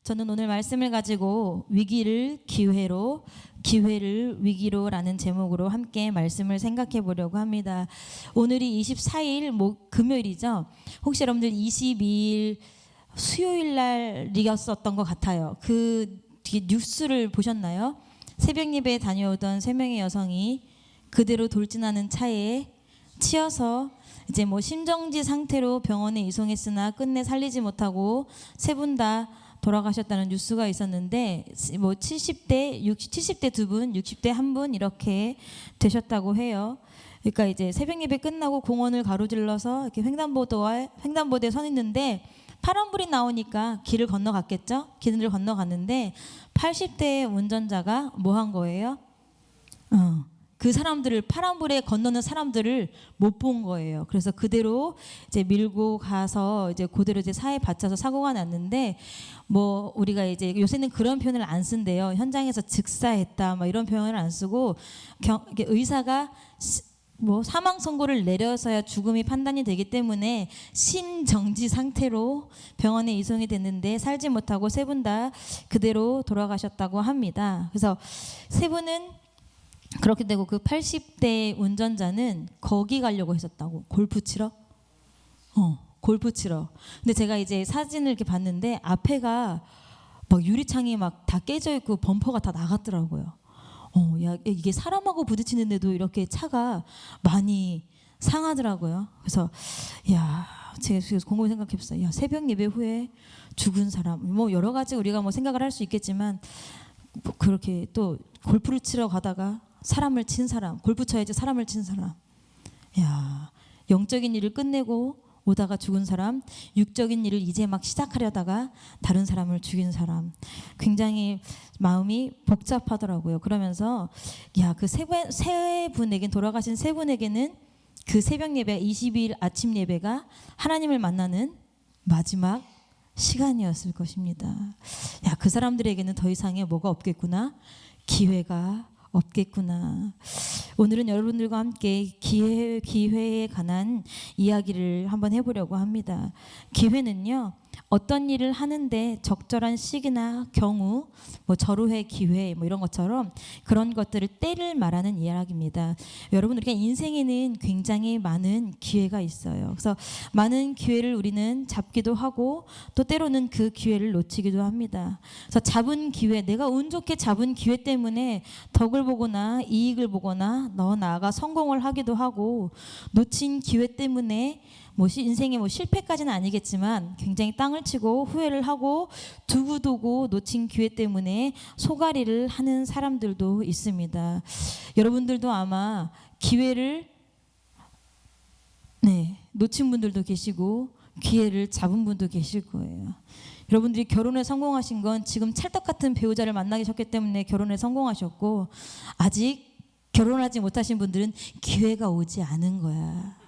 저는 오늘 말씀을 가지고 위기를 기회로, 기회를 위기로라는 제목으로 함께 말씀을 생각해 보려고 합니다. 오늘이 24일 금요일이죠. 혹시 여러분들 22일 수요일 날이었었던 것 같아요. 그 뒤에 뉴스를 보셨나요? 새벽 예배에 다녀오던 3명의 여성이 그대로 돌진하는 차에 치여서 이제 심정지 상태로 병원에 이송했으나 끝내 살리지 못하고 3분 다 돌아가셨다는 뉴스가 있었는데 70대 2분, 60대 1분 이렇게 되셨다고 해요. 그러니까 이제 새벽 예배 끝나고 공원을 가로질러서 이렇게 횡단보도에 서 있는데 파란불이 나오니까 길을 건너갔겠죠? 길을 건너갔는데 80대 운전자가 뭐 한 거예요? 그 사람들을, 파란불에 건너는 사람들을 못 본 거예요. 그래서 그대로 이제 밀고 가서 이제 그대로 이제 차에 받쳐서 사고가 났는데 우리가 이제 요새는 그런 표현을 안 쓴대요. 현장에서 즉사했다 이런 표현을 안 쓰고 의사가 사망 선고를 내려서야 죽음이 판단이 되기 때문에 심정지 상태로 병원에 이송이 됐는데 살지 못하고 3분 다 그대로 돌아가셨다고 합니다. 그래서 3분은 그렇게 되고 그 80대 운전자는 거기 가려고 했었다고. 골프 치러? 골프 치러. 근데 제가 이제 사진을 이렇게 봤는데 앞에가 유리창이 다 깨져 있고 범퍼가 다 나갔더라고요. 이게 사람하고 부딪히는데도 이렇게 차가 많이 상하더라고요. 그래서 제가 곰곰이 생각해봤어요. 새벽 예배 후에 죽은 사람, 여러 가지 우리가 생각을 할 수 있겠지만 그렇게 또 골프를 치러 가다가 사람을 친 사람, 골프 쳐야지 사람을 친 사람. 영적인 일을 끝내고 오다가 죽은 사람, 육적인 일을 이제 막 시작하려다가 다른 사람을 죽인 사람. 굉장히 마음이 복잡하더라고요. 그러면서 그 세 분에겐, 돌아가신 3분에게는 그 새벽 예배, 22일 아침 예배가 하나님을 만나는 마지막 시간이었을 것입니다. 그 사람들에게는 더 이상의 뭐가 없겠구나, 기회가 없겠구나. 오늘은 여러분들과 함께 기회에 관한 이야기를 한번 해보려고 합니다. 기회는요, 어떤 일을 하는데 적절한 시기나 경우, 절호의 기회 이런 것처럼 그런 것들을 때를 말하는 이야기입니다. 여러분, 우리가 인생에는 굉장히 많은 기회가 있어요. 그래서 많은 기회를 우리는 잡기도 하고 또 때로는 그 기회를 놓치기도 합니다. 그래서 잡은 기회, 내가 운 좋게 잡은 기회 때문에 덕을 보거나 이익을 보거나 더 나아가 성공을 하기도 하고, 놓친 기회 때문에 인생의 실패까지는 아니겠지만 굉장히 땅을 치고 후회를 하고 두고두고 놓친 기회 때문에 소가리를 하는 사람들도 있습니다. 여러분들도 아마 기회를 놓친 분들도 계시고 기회를 잡은 분도 계실 거예요. 여러분들이 결혼에 성공하신 건 지금 찰떡 같은 배우자를 만나셨기 때문에 결혼에 성공하셨고, 아직 결혼하지 못하신 분들은 기회가 오지 않은 거야.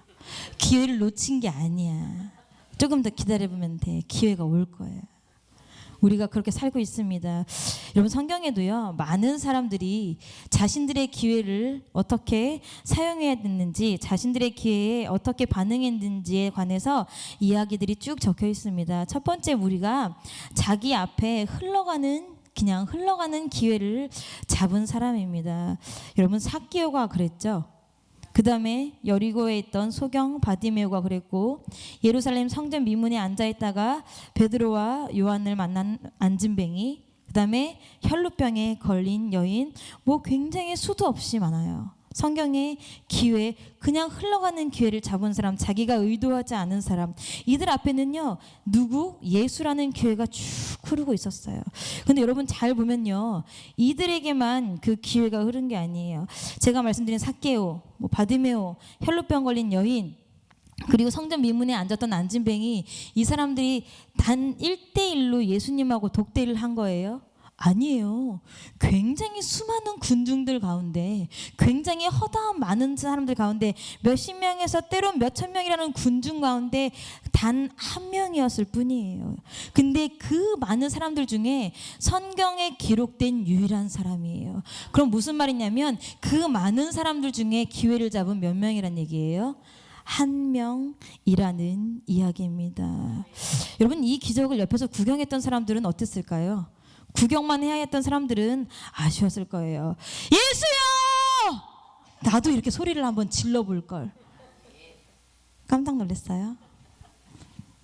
기회를 놓친 게 아니야. 조금 더 기다려보면 돼. 기회가 올 거야. 우리가 그렇게 살고 있습니다. 여러분, 성경에도요, 많은 사람들이 자신들의 기회를 어떻게 사용해야 됐는지, 자신들의 기회에 어떻게 반응했는지에 관해서 이야기들이 쭉 적혀 있습니다. 첫 번째, 우리가 자기 앞에 그냥 흘러가는 기회를 잡은 사람입니다. 여러분, 삭개오가 그랬죠. 그 다음에 여리고에 있던 소경 바디메오가 그랬고, 예루살렘 성전 미문에 앉아있다가 베드로와 요한을 만난 안진뱅이, 그 다음에 혈루병에 걸린 여인, 굉장히 수도 없이 많아요. 성경의 기회, 그냥 흘러가는 기회를 잡은 사람, 자기가 의도하지 않은 사람, 이들 앞에는요, 예수라는 기회가 쭉 흐르고 있었어요. 근데 여러분 잘 보면요, 이들에게만 그 기회가 흐른 게 아니에요. 제가 말씀드린 삭개오, 바디메오, 혈루병 걸린 여인, 그리고 성전 미문에 앉았던 안진뱅이, 이 사람들이 단 1대1로 예수님하고 독대를 한 거예요? 아니에요. 굉장히 수많은 군중들 가운데, 굉장히 허다한 많은 사람들 가운데, 몇십 명에서 때론 몇천 명이라는 군중 가운데 단 한 명이었을 뿐이에요. 근데 그 많은 사람들 중에 성경에 기록된 유일한 사람이에요. 그럼 무슨 말이냐면 그 많은 사람들 중에 기회를 잡은 몇 명이란 얘기예요? 한 명이라는 이야기입니다. 여러분, 이 기적을 옆에서 구경했던 사람들은 어땠을까요? 구경만 해야 했던 사람들은 아쉬웠을 거예요. 예수야! 나도 이렇게 소리를 한번 질러볼 걸. 깜짝 놀랐어요.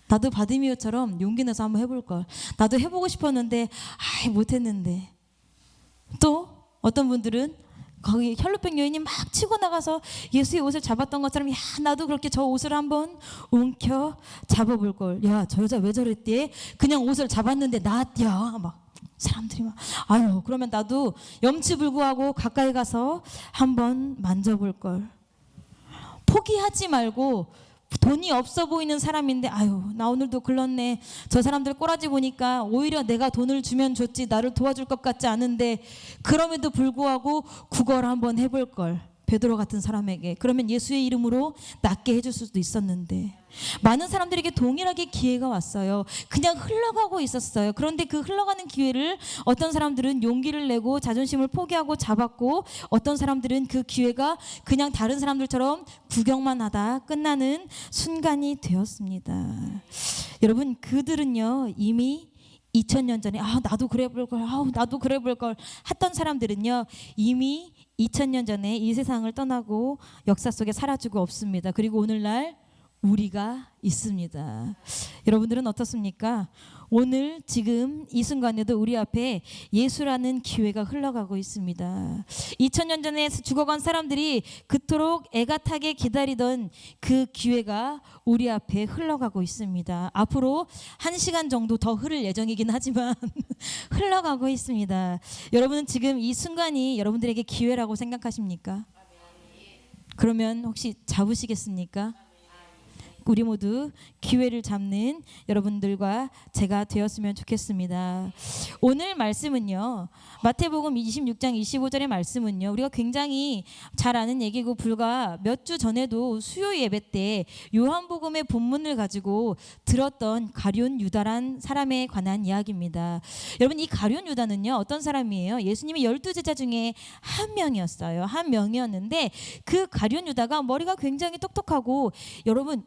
나도 바디미오처럼 용기 내서 한번 해볼 걸. 나도 해보고 싶었는데 못했는데. 또 어떤 분들은 거기 혈루병 여인이 막 치고 나가서 예수의 옷을 잡았던 것처럼, 야, 나도 그렇게 저 옷을 한번 움켜 잡아볼 걸. 야, 저 여자 왜 저랬대? 그냥 옷을 잡았는데 낫야. 막 사람들이 막, 아유, 그러면 나도 염치불구하고 가까이 가서 한번 만져볼 걸. 포기하지 말고, 돈이 없어 보이는 사람인데, 아유, 나 오늘도 글렀네. 저 사람들 꼬라지 보니까 오히려 내가 돈을 주면 좋지 나를 도와줄 것 같지 않은데, 그럼에도 불구하고 구걸 한번 해볼 걸. 베드로 같은 사람에게. 그러면 예수의 이름으로 낫게 해줄 수도 있었는데, 많은 사람들에게 동일하게 기회가 왔어요. 그냥 흘러가고 있었어요. 그런데 그 흘러가는 기회를 어떤 사람들은 용기를 내고 자존심을 포기하고 잡았고, 어떤 사람들은 그 기회가 그냥 다른 사람들처럼 구경만 하다 끝나는 순간이 되었습니다. 여러분, 그들은요 이미 2000년 전에 나도 그래 볼 걸, 나도 그래 볼 걸 했던 사람들은요 이미 2000년 전에 이 세상을 떠나고 역사 속에 사라지고 없습니다. 그리고 오늘날 우리가 있습니다. 여러분들은 어떻습니까? 오늘 지금 이 순간에도 우리 앞에 예수라는 기회가 흘러가고 있습니다. 2000년 전에 죽어간 사람들이 그토록 애가타게 기다리던 그 기회가 우리 앞에 흘러가고 있습니다. 앞으로 1시간 정도 더 흐를 예정이긴 하지만 흘러가고 있습니다. 여러분은 지금 이 순간이 여러분들에게 기회라고 생각하십니까? 그러면 혹시 잡으시겠습니까? 우리 모두 기회를 잡는 여러분들과 제가 되었으면 좋겠습니다. 오늘 말씀은요, 마태복음 26장 25절의 말씀은요, 우리가 굉장히 잘 아는 얘기고, 불과 몇 주 전에도 수요 예배 때 요한복음의 본문을 가지고 들었던 가룟 유다란 사람에 관한 이야기입니다. 여러분, 이 가룟 유다는요 어떤 사람이에요? 예수님의 12제자 중에 한 명이었어요. 한 명이었는데 그 가룟 유다가 머리가 굉장히 똑똑하고, 여러분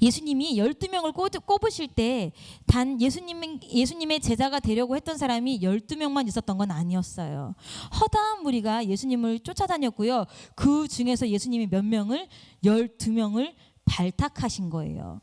예수님이 12명을 꼽으실 때 단 예수님의 제자가 되려고 했던 사람이 12명만 있었던 건 아니었어요. 허다한 무리가 예수님을 쫓아다녔고요. 그 중에서 예수님이 몇 명을? 12명을 발탁하신 거예요.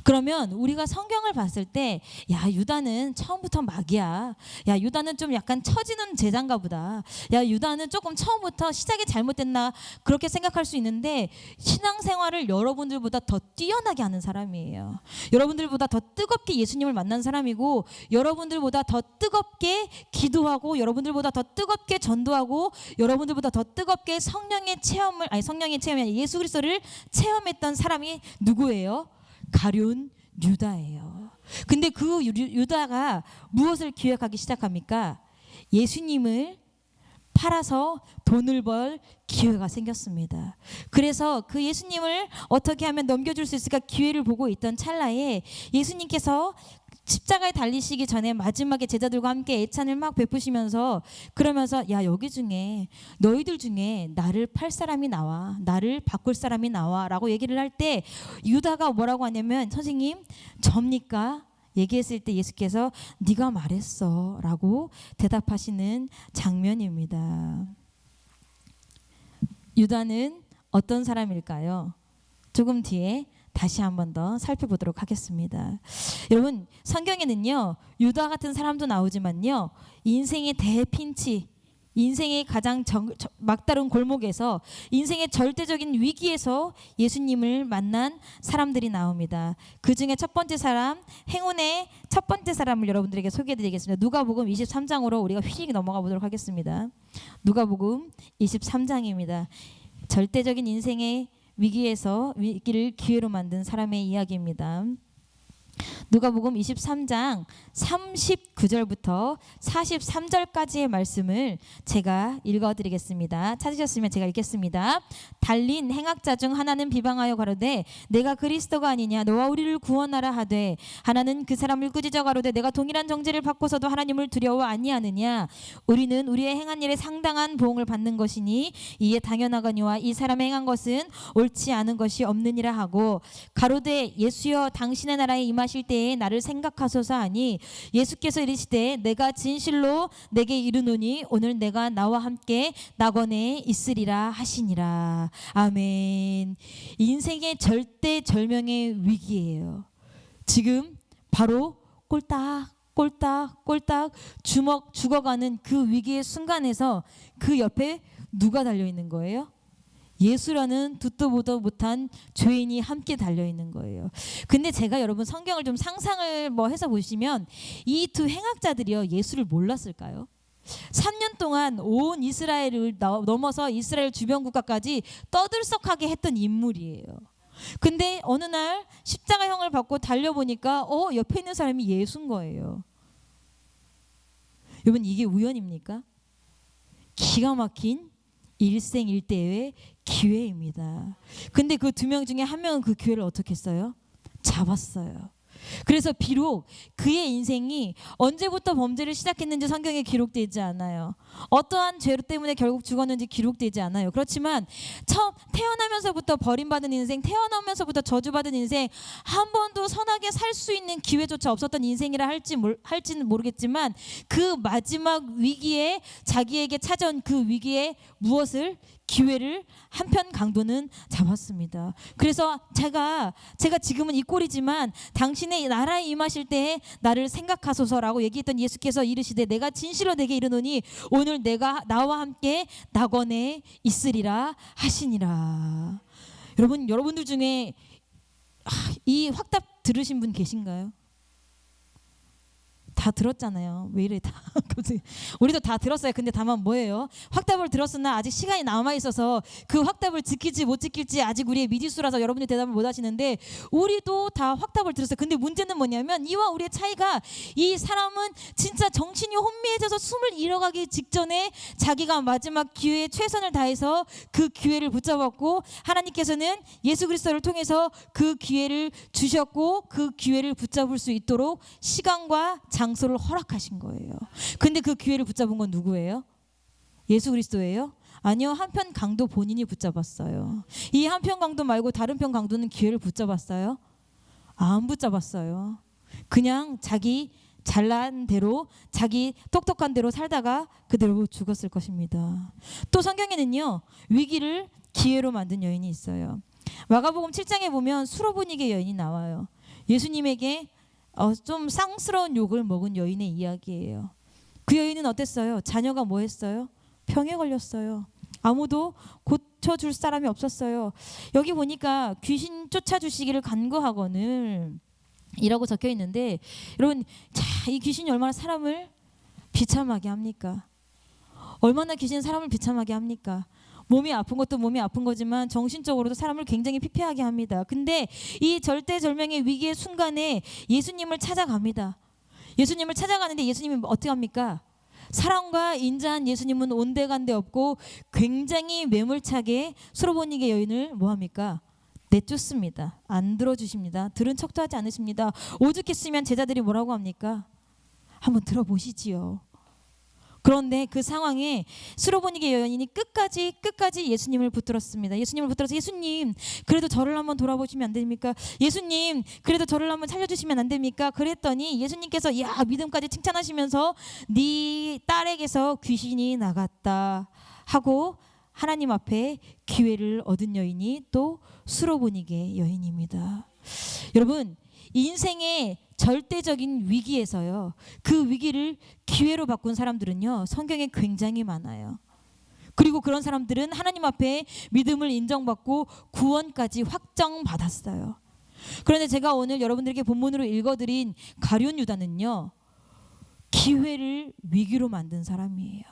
그러면 우리가 성경을 봤을 때, 야, 유다는 처음부터 막이야. 야, 유다는 좀 약간 처지는 제자인가 보다. 야, 유다는 조금 처음부터 시작이 잘못됐나, 그렇게 생각할 수 있는데, 신앙생활을 여러분들보다 더 뛰어나게 하는 사람이에요. 여러분들보다 더 뜨겁게 예수님을 만난 사람이고, 여러분들보다 더 뜨겁게 기도하고, 여러분들보다 더 뜨겁게 전도하고, 여러분들보다 더 뜨겁게 성령의 체험이 아니라 예수 그리스도를 체험했던 사람이 누구예요? 가룟 유다예요. 근데 그 유다가 무엇을 기획하기 시작합니까? 예수님을 팔아서 돈을 벌 기회가 생겼습니다. 그래서 그 예수님을 어떻게 하면 넘겨줄 수 있을까 기회를 보고 있던 찰나에 예수님께서 십자가에 달리시기 전에 마지막에 제자들과 함께 애찬을 막 베푸시면서, 그러면서 야, 여기 중에 너희들 중에 나를 팔 사람이 나와, 나를 바꿀 사람이 나와 라고 얘기를 할 때 유다가 뭐라고 하냐면, 선생님 접니까? 얘기했을 때 예수께서 네가 말했어 라고 대답하시는 장면입니다. 유다는 어떤 사람일까요? 조금 뒤에 다시 한 번 더 살펴보도록 하겠습니다. 여러분, 성경에는요 유다 같은 사람도 나오지만요, 인생의 대핀치, 인생의 가장 막다른 골목에서, 인생의 절대적인 위기에서 예수님을 만난 사람들이 나옵니다. 그 중에 첫 번째 사람, 행운의 첫 번째 사람을 여러분들에게 소개해드리겠습니다. 누가복음 23장으로 우리가 휙 넘어가 보도록 하겠습니다. 누가복음 23장입니다. 절대적인 인생의 위기에서 위기를 기회로 만든 사람의 이야기입니다. 누가복음 23장 39절부터 43절까지의 말씀을 제가 읽어드리겠습니다. 찾으셨으면 제가 읽겠습니다. 달린 행악자 중 하나는 비방하여 가로되 내가 그리스도가 아니냐 너와 우리를 구원하라 하되 하나는 그 사람을 꾸짖어 가로되 내가 동일한 정죄를 받고서도 하나님을 두려워 아니하느냐 우리는 우리의 행한 일에 상당한 보응을 받는 것이니 이에 당연하거니와 이 사람의 행한 것은 옳지 않은 것이 없느니라 하고 가로되 예수여 당신의 나라에 임하실 때에 나를 생각하소서 하니 예수께서 이르시되 내가 진실로 내게 이르노니 오늘 내가 나와 함께 낙원에 있으리라 하시니라. 아멘. 인생의 절대절명의 위기예요. 지금 바로 꼴딱 죽어가는 그 위기의 순간에서 그 옆에 누가 달려있는 거예요? 예수라는 듣도 보도 못한 죄인이 함께 달려있는 거예요. 근데 제가 여러분 성경을 좀 상상을 해서 보시면 이 두 행악자들이요 예수를 몰랐을까요? 3년 동안 온 이스라엘을 넘어서 이스라엘 주변 국가까지 떠들썩하게 했던 인물이에요. 근데 어느 날 십자가형을 받고 달려보니까 옆에 있는 사람이 예수인 거예요. 여러분 이게 우연입니까? 기가 막힌 일생일대의 기회입니다. 근데 그 두 명 중에 한 명은 그 기회를 어떻게 했어요? 잡았어요. 그래서 비록 그의 인생이 언제부터 범죄를 시작했는지 성경에 기록되지 않아요. 어떠한 죄 때문에 결국 죽었는지 기록되지 않아요. 그렇지만 처음 태어나면서부터 버림받은 인생, 태어나면서부터 저주받은 인생, 한 번도 선하게 살 수 있는 기회조차 없었던 인생이라 할지는 모르겠지만 그 마지막 위기에 자기에게 찾아온 그 위기에 무엇을? 기회를 한편 강도는 잡았습니다. 그래서 제가 지금은 이 꼴이지만 당신의 나라에 임하실 때에 나를 생각하소서라고 얘기했던 예수께서 이르시되 내가 진실로 내게 이르노니 오늘 내가 나와 함께 낙원에 있으리라 하시니라. 여러분들 중에 이 확답 들으신 분 계신가요? 다 들었잖아요. 왜 이래 다. 우리도 다 들었어요. 근데 다만 뭐예요? 확답을 들었으나 아직 시간이 남아있어서 그 확답을 지킬지 못 지킬지 아직 우리의 미지수라서 여러분이 대답을 못 하시는데 우리도 다 확답을 들었어요. 근데 문제는 뭐냐면 이와 우리의 차이가 이 사람은 진짜 정신이 혼미해져서 숨을 잃어가기 직전에 자기가 마지막 기회에 최선을 다해서 그 기회를 붙잡았고 하나님께서는 예수 그리스도를 통해서 그 기회를 주셨고 그 기회를 붙잡을 수 있도록 시간과 장소를 허락하신 거예요. 근데 그 기회를 붙잡은 건 누구예요? 예수 그리스도예요? 아니요. 한편 강도 본인이 붙잡았어요. 이 한편 강도 말고 다른 편 강도는 기회를 붙잡았어요? 안 붙잡았어요. 그냥 자기 잘난 대로 자기 똑똑한 대로 살다가 그대로 죽었을 것입니다. 또 성경에는요. 위기를 기회로 만든 여인이 있어요. 마가복음 7장에 보면 수로보니게 여인이 나와요. 예수님에게 좀 쌍스러운 욕을 먹은 여인의 이야기예요. 그 여인은 어땠어요? 자녀가 뭐 했어요? 병에 걸렸어요. 아무도 고쳐줄 사람이 없었어요. 여기 보니까 귀신 쫓아주시기를 간구하거늘 이라고 적혀 있는데 여러분 이 귀신이 얼마나 사람을 비참하게 합니까? 얼마나 귀신은 사람을 비참하게 합니까? 몸이 아픈 것도 몸이 아픈 거지만 정신적으로도 사람을 굉장히 피폐하게 합니다. 근데 이 절대절명의 위기의 순간에 예수님을 찾아갑니다. 예수님을 찾아가는데 예수님이 어떻게 합니까? 사랑과 인자한 예수님은 온데간데 없고 굉장히 매몰차게 수로보니게 여인을 뭐합니까? 내쫓습니다. 안 들어주십니다. 들은 척도 하지 않으십니다. 오죽했으면 제자들이 뭐라고 합니까? 한번 들어보시지요. 그런데 그 상황에 수로보니게 여인이 끝까지 예수님을 붙들었습니다. 예수님을 붙들어서 예수님 그래도 저를 한번 돌아보시면 안 됩니까? 예수님 그래도 저를 한번 살려주시면 안 됩니까? 그랬더니 예수님께서 야 믿음까지 칭찬하시면서 네 딸에게서 귀신이 나갔다 하고 하나님 앞에 기회를 얻은 여인이 또 수로보니게 여인입니다. 여러분 인생의 절대적인 위기에서요. 그 위기를 기회로 바꾼 사람들은요. 성경에 굉장히 많아요. 그리고 그런 사람들은 하나님 앞에 믿음을 인정받고 구원까지 확정받았어요. 그런데 제가 오늘 여러분들에게 본문으로 읽어드린 가룟 유다는요. 기회를 위기로 만든 사람이에요.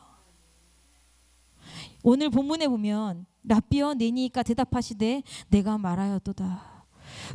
오늘 본문에 보면 라비어 네니까 대답하시되 내가 말하였도다.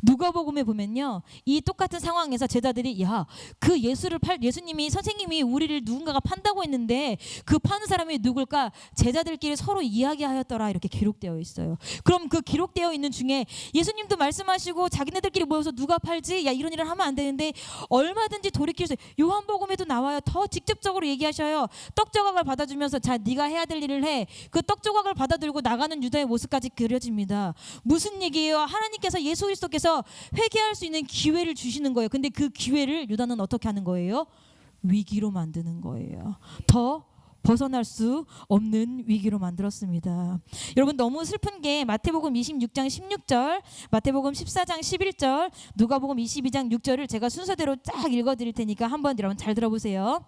누가복음에 보면요, 이 똑같은 상황에서 제자들이 야, 그 예수님이 선생님이 우리를 누군가가 판다고 했는데 그 파는 사람이 누굴까? 제자들끼리 서로 이야기하였더라 이렇게 기록되어 있어요. 그럼 그 기록되어 있는 중에 예수님도 말씀하시고 자기네들끼리 모여서 누가 팔지? 야, 이런 일을 하면 안 되는데 얼마든지 돌이킬 수. 요한복음에도 나와요. 더 직접적으로 얘기하셔요. 떡 조각을 받아주면서 자, 네가 해야 될 일을 해. 그 떡 조각을 받아들고 나가는 유다의 모습까지 그려집니다. 무슨 얘기예요? 하나님께서 예수 그리스도께서 회개할 수 있는 기회를 주시는 거예요. 근데 그 기회를 유다는 어떻게 하는 거예요? 위기로 만드는 거예요. 더 벗어날 수 없는 위기로 만들었습니다. 여러분, 너무 슬픈 게 마태복음 26장 16절, 마태복음 14장 11절, 누가복음 22장 6절을 제가 순서대로 쫙 읽어드릴 테니까 한번 여러분 잘 들어보세요.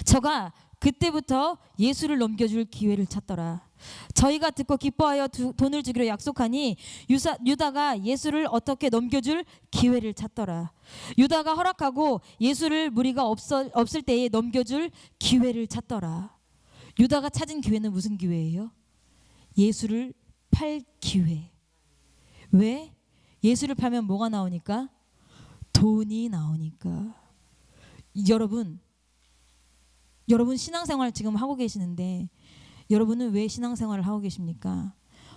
저가 그때부터 예수를 넘겨줄 기회를 찾더라. 저희가 듣고 기뻐하여 돈을 주기로 약속하니 유다가 예수를 어떻게 넘겨줄 기회를 찾더라. 유다가 허락하고 예수를 무리가 없을 때에 넘겨줄 기회를 찾더라. 유다가 찾은 기회는 무슨 기회예요? 예수를 팔 기회. 왜? 예수를 팔면 뭐가 나오니까? 돈이 나오니까. 여러분 신앙생활 지금 하고 계시는데 여러분은 왜 신앙생활을 하고 계십니까?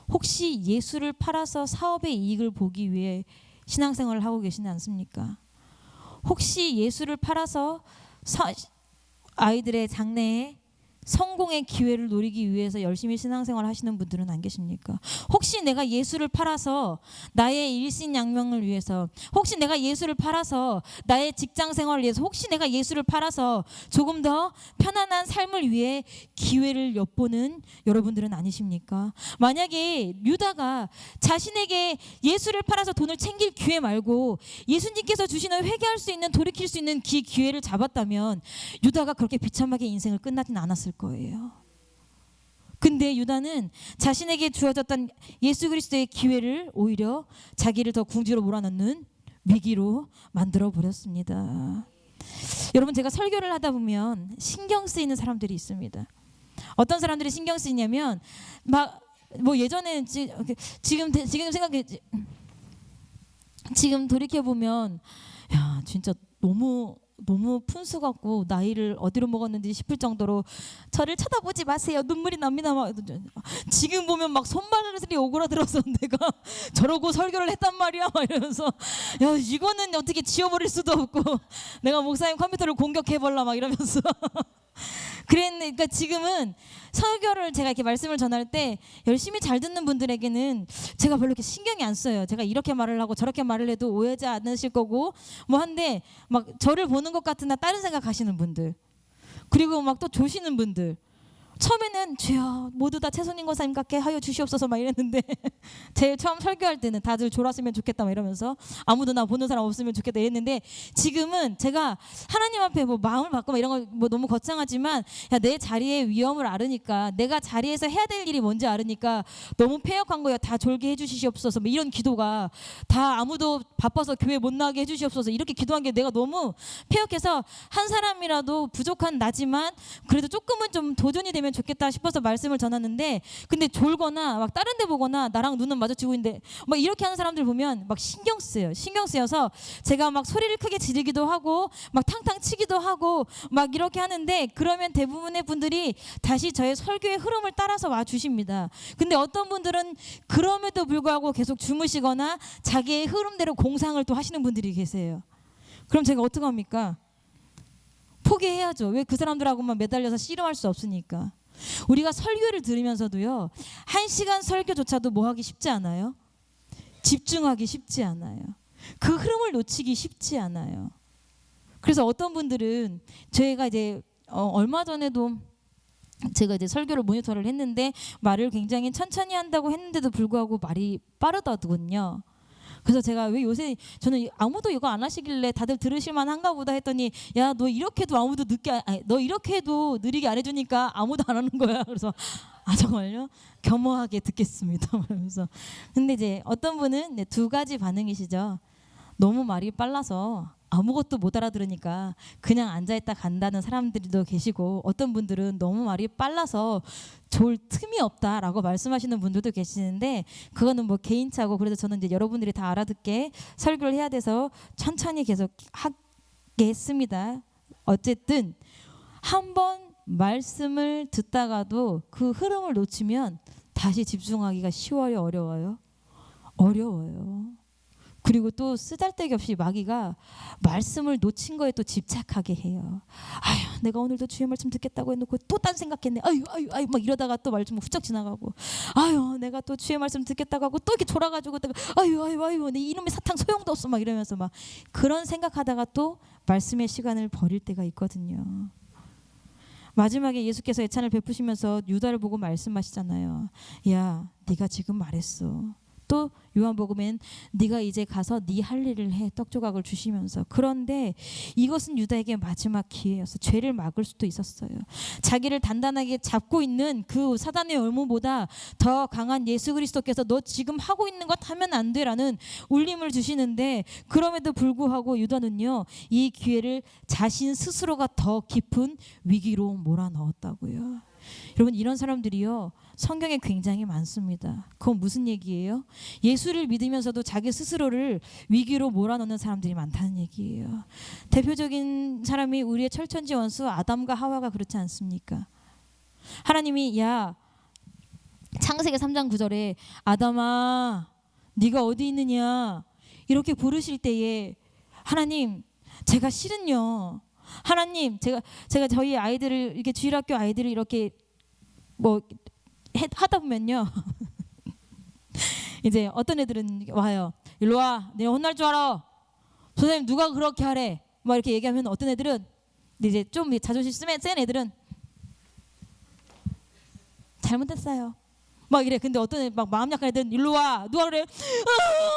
혹시 예수를 팔아서 사업의 이익을 보기 위해 신앙생활을 하고 계시지 않습니까? 혹시 예수를 팔아서 아이들의 장래에 성공의 기회를 노리기 위해서 열심히 신앙생활을 하시는 분들은 안 계십니까? 혹시 내가 예수를 팔아서 나의 일신양명을 위해서, 혹시 내가 예수를 팔아서 나의 직장생활을 위해서, 혹시 내가 예수를 팔아서 조금 더 편안한 삶을 위해 기회를 엿보는 여러분들은 아니십니까? 만약에 유다가 자신에게 예수를 팔아서 돈을 챙길 기회 말고 예수님께서 주시는 회개할 수 있는, 돌이킬 수 있는 기회를 잡았다면 유다가 그렇게 비참하게 인생을 끝나진 않았을 거예요. 근데 유다는 자신에게 주어졌던 예수 그리스도의 기회를 오히려 자기를 더 궁지로 몰아넣는 위기로 만들어 버렸습니다. 여러분, 제가 설교를 하다 보면 신경 쓰이는 사람들이 있습니다. 어떤 사람들이 신경 쓰이냐면 뭐 예전에 지금 돌이켜 보면 야, 진짜 너무 푼수 같고 나이를 어디로 먹었는지 싶을 정도로 저를 쳐다보지 마세요. 눈물이 납니다. 막 지금 보면 막 손발이 오그라들어서 내가 저러고 설교를 했단 말이야. 막 이러면서 야, 이거는 어떻게 지워버릴 수도 없고 내가 목사님 컴퓨터를 공격해볼라 막 이러면서 그러니까 지금은 설교를 제가 이렇게 말씀을 전할 때 열심히 잘 듣는 분들에게는 제가 별로 이렇게 신경이 안 써요. 제가 이렇게 말을 하고 저렇게 말을 해도 오해하지 않으실 거고 뭐 한데 막 저를 보는 것 같으나 다른 생각하시는 분들, 그리고 막 또 조시는 분들, 처음에는 주여 모두 다 최선인 권사님 같게 하여 주시옵소서 막 이랬는데 제일 처음 설교할 때는 다들 졸았으면 좋겠다 막 이러면서 아무도 나 보는 사람 없으면 좋겠다 이랬는데 지금은 제가 하나님 앞에 뭐 마음을 바꾸고 이런 거 뭐 너무 거창하지만 야, 내 자리의 위험을 알으니까, 내가 자리에서 해야 될 일이 뭔지 알으니까 너무 패역한 거야. 다 졸게 해주시옵소서 뭐 이런 기도가, 다 아무도 바빠서 교회 못 나가게 해주시옵소서 이렇게 기도한 게 내가 너무 패역해서 한 사람이라도 부족한 나지만 그래도 조금은 좀 도전이 되면 좋겠다 싶어서 말씀을 전하는데, 근데 졸거나 막 다른 데 보거나 나랑 눈은 마주치고 있는데 막 이렇게 하는 사람들 보면 막 신경 쓰여서 제가 막 소리를 크게 지르기도 하고 막 탕탕 치기도 하고 막 이렇게 하는데, 그러면 대부분의 분들이 다시 저의 설교의 흐름을 따라서 와 주십니다. 근데 어떤 분들은 그럼에도 불구하고 계속 주무시거나 자기의 흐름대로 공상을 또 하시는 분들이 계세요. 그럼 제가 어떡합니까? 포기해야죠. 왜 그 사람들하고만 매달려서 씨름할 수 없으니까. 우리가 설교를 들으면서도요, 1시간 설교조차도 뭐 하기 쉽지 않아요? 집중하기 쉽지 않아요. 그 흐름을 놓치기 쉽지 않아요. 그래서 어떤 분들은 저희가 이제 얼마 전에도 제가 이제 설교를 모니터를 했는데 말을 굉장히 천천히 한다고 했는데도 불구하고 말이 빠르더군요. 그래서 제가 왜 요새 저는 아무도 이거 안 하시길래 다들 들으실만 한가 보다 했더니 야, 너 이렇게도 아무도 너 이렇게 해도 느리게 안 해주니까 아무도 안 하는 거야. 그래서 아, 정말요? 겸허하게 듣겠습니다. 그래서 근데 이제 어떤 분은 두 가지 반응이시죠. 너무 말이 빨라서 아무것도 못 알아들으니까 그냥 앉아있다 간다는 사람들도 계시고, 어떤 분들은 너무 말이 빨라서 좋을 틈이 없다라고 말씀하시는 분들도 계시는데, 그거는 뭐 개인차고, 그래서 저는 이제 여러분들이 다 알아듣게 설교를 해야 돼서 천천히 계속 하겠습니다. 어쨌든 한번 말씀을 듣다가도 그 흐름을 놓치면 다시 집중하기가 쉬워요, 어려워요? 어려워요. 그리고 또 쓰잘데기 없이 마귀가 말씀을 놓친 거에 또 집착하게 해요. 아유, 내가 오늘도 주의 말씀 듣겠다고 해놓고 또 딴 생각했네. 아유 막 이러다가 또 말씀 훌쩍 지나가고, 아유, 내가 또 주의 말씀 듣겠다고 하고 또 이렇게 졸아가지고 아유 내 이놈의 사탕 소용도 없어 막 이러면서 막 그런 생각하다가 또 말씀의 시간을 버릴 때가 있거든요. 마지막에 예수께서 애찬을 베푸시면서 유다를 보고 말씀하시잖아요. 야, 네가 지금 말했어. 또 요한복음엔 네가 이제 가서 네 할 일을 해, 떡조각을 주시면서. 그런데 이것은 유다에게 마지막 기회였어. 죄를 막을 수도 있었어요. 자기를 단단하게 잡고 있는 그 사단의 얼무보다 더 강한 예수 그리스도께서 너 지금 하고 있는 것 하면 안 돼라는 울림을 주시는데, 그럼에도 불구하고 유다는요, 이 기회를 자신 스스로가 더 깊은 위기로 몰아넣었다고요. 여러분, 이런 사람들이요, 성경에 굉장히 많습니다. 그건 무슨 얘기예요? 예수를 믿으면서도 자기 스스로를 위기로 몰아넣는 사람들이 많다는 얘기예요. 대표적인 사람이 우리의 철천지 원수 아담과 하와가 그렇지 않습니까? 하나님이 창세기 3장 9절에 아담아 네가 어디 있느냐 이렇게 부르실 때에, 하나님 제가 실은요, 하나님 제가 저희 아이들을, 이렇게 주일학교 아이들을 이렇게 뭐 하다 보면요 이제 어떤 애들은 와요. 일로 와, 내가 혼날 줄 알아. 선생님 누가 그렇게 하래 막 이렇게 얘기하면, 어떤 애들은 이제 좀 자존심 센 애들은 잘못했어요 막 이래. 근데 어떤 애 막 마음 약한 애들은 일로 와, 누가 그래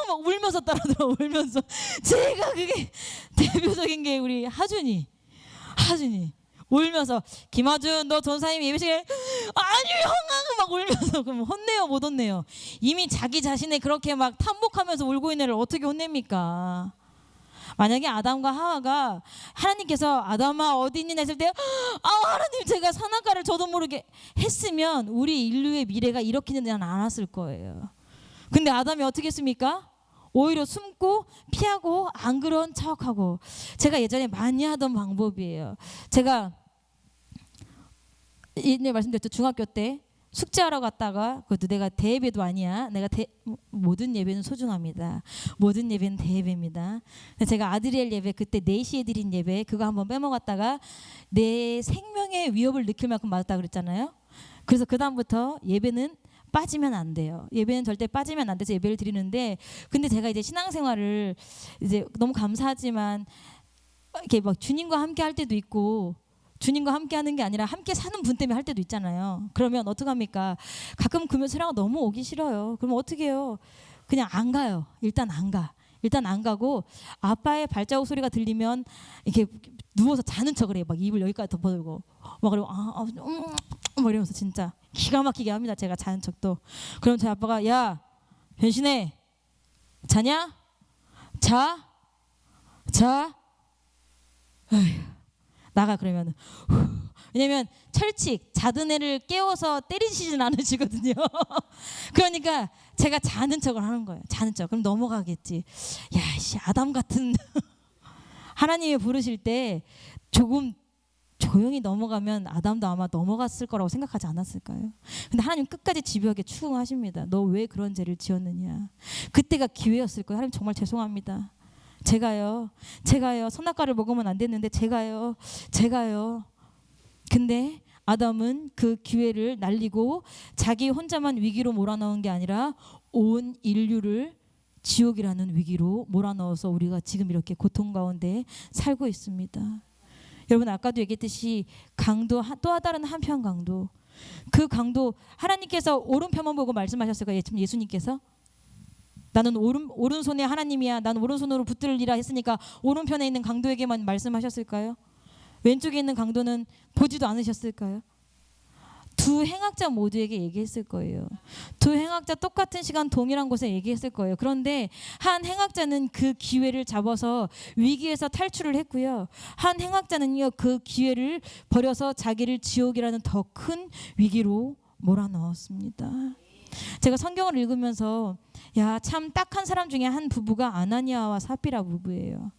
막 울면서 따라들어. 울면서. 제가 그게 대표적인 게 우리 하준이 울면서, 김하준 너 전사님 예배시에 아니 형아 막 울면서. 그럼 혼내요 못 혼내요? 이미 자기 자신의 그렇게 막 탐복하면서 울고 있는 애를 어떻게 혼냅니까? 만약에 아담과 하와가 하나님께서 아담아 어디 있니 했을 때 하나님 제가 선악과를 저도 모르게 했으면 우리 인류의 미래가 이렇게는 않았을 거예요. 근데 아담이 어떻게 했습니까? 오히려 숨고 피하고 안 그런 척하고. 제가 예전에 많이 하던 방법이에요. 제가 옛날에 말씀드렸죠. 중학교 때 숙제하러 갔다가, 그것도 내가 대예배도 아니야. 모든 예배는 소중합니다. 모든 예배는 대예배입니다. 제가 아드리엘 예배, 그때 4시에 드린 예배, 그거 한번 빼먹었다가 내 생명의 위협을 느낄 만큼 맞았다 그랬잖아요. 그래서 그 다음부터 예배는 빠지면 안 돼요. 예배는 절대 빠지면 안 돼서 예배를 드리는데, 근데 제가 이제 신앙생활을 이제 너무 감사하지만 이렇게 막 주님과 함께 할 때도 있고, 주님과 함께 하는 게 아니라 함께 사는 분 때문에 할 때도 있잖아요. 그러면 어떡합니까? 가끔 금요 소리가 너무 오기 싫어요. 그럼 어떻게 해요? 그냥 안 가요. 일단 안 가고 아빠의 발자국 소리가 들리면 이렇게 누워서 자는 척을 해요. 막 입을 여기까지 덮어들고 막 그리고 막 이러면서 진짜 기가 막히게 합니다. 제가 자는 척도. 그럼 제 아빠가 야 변신해, 자냐? 자 에휴, 나가 그러면. 왜냐면 철칙, 자던 애를 깨워서 때리시진 않으시거든요. 그러니까 제가 자는 척을 하는 거예요. 자는 척. 그럼 넘어가겠지. 야, 씨, 아담 같은. 하나님이 부르실 때 조금 조용히 넘어가면 아담도 아마 넘어갔을 거라고 생각하지 않았을까요? 근데 하나님 끝까지 집요하게 추궁하십니다. 너 왜 그런 죄를 지었느냐. 그때가 기회였을 거예요. 하나님 정말 죄송합니다. 제가요 선악과를 먹으면 안 됐는데 제가요. 근데 아담은 그 기회를 날리고 자기 혼자만 위기로 몰아넣은 게 아니라 온 인류를 지옥이라는 위기로 몰아넣어서 우리가 지금 이렇게 고통 가운데 살고 있습니다. 여러분, 아까도 얘기했듯이 강도, 또 다른 한편 강도, 그 강도, 하나님께서 오른편만 보고 말씀하셨을까요? 예수님께서 나는 오른손에 하나님이야, 나는 오른손으로 붙들리라 했으니까 오른편에 있는 강도에게만 말씀하셨을까요? 왼쪽에 있는 강도는 보지도 않으셨을까요? 두 두 행악자 모두에게 얘기했을 거예요. 두 행악자 똑같은 시간 동일한 곳에 얘기했을 거예요. 그런데 한 행악자는 그 기회를 잡아서 위기에서 탈출을 했고요. 한 행악자는요, 그 기회를 버려서 자기를 지옥이라는 더 큰 위기로 몰아넣었습니다. 제가 성경을 읽으면서 야, 참 딱한 사람 중에 한 부부가 아나니아와 삽비라 부부예요.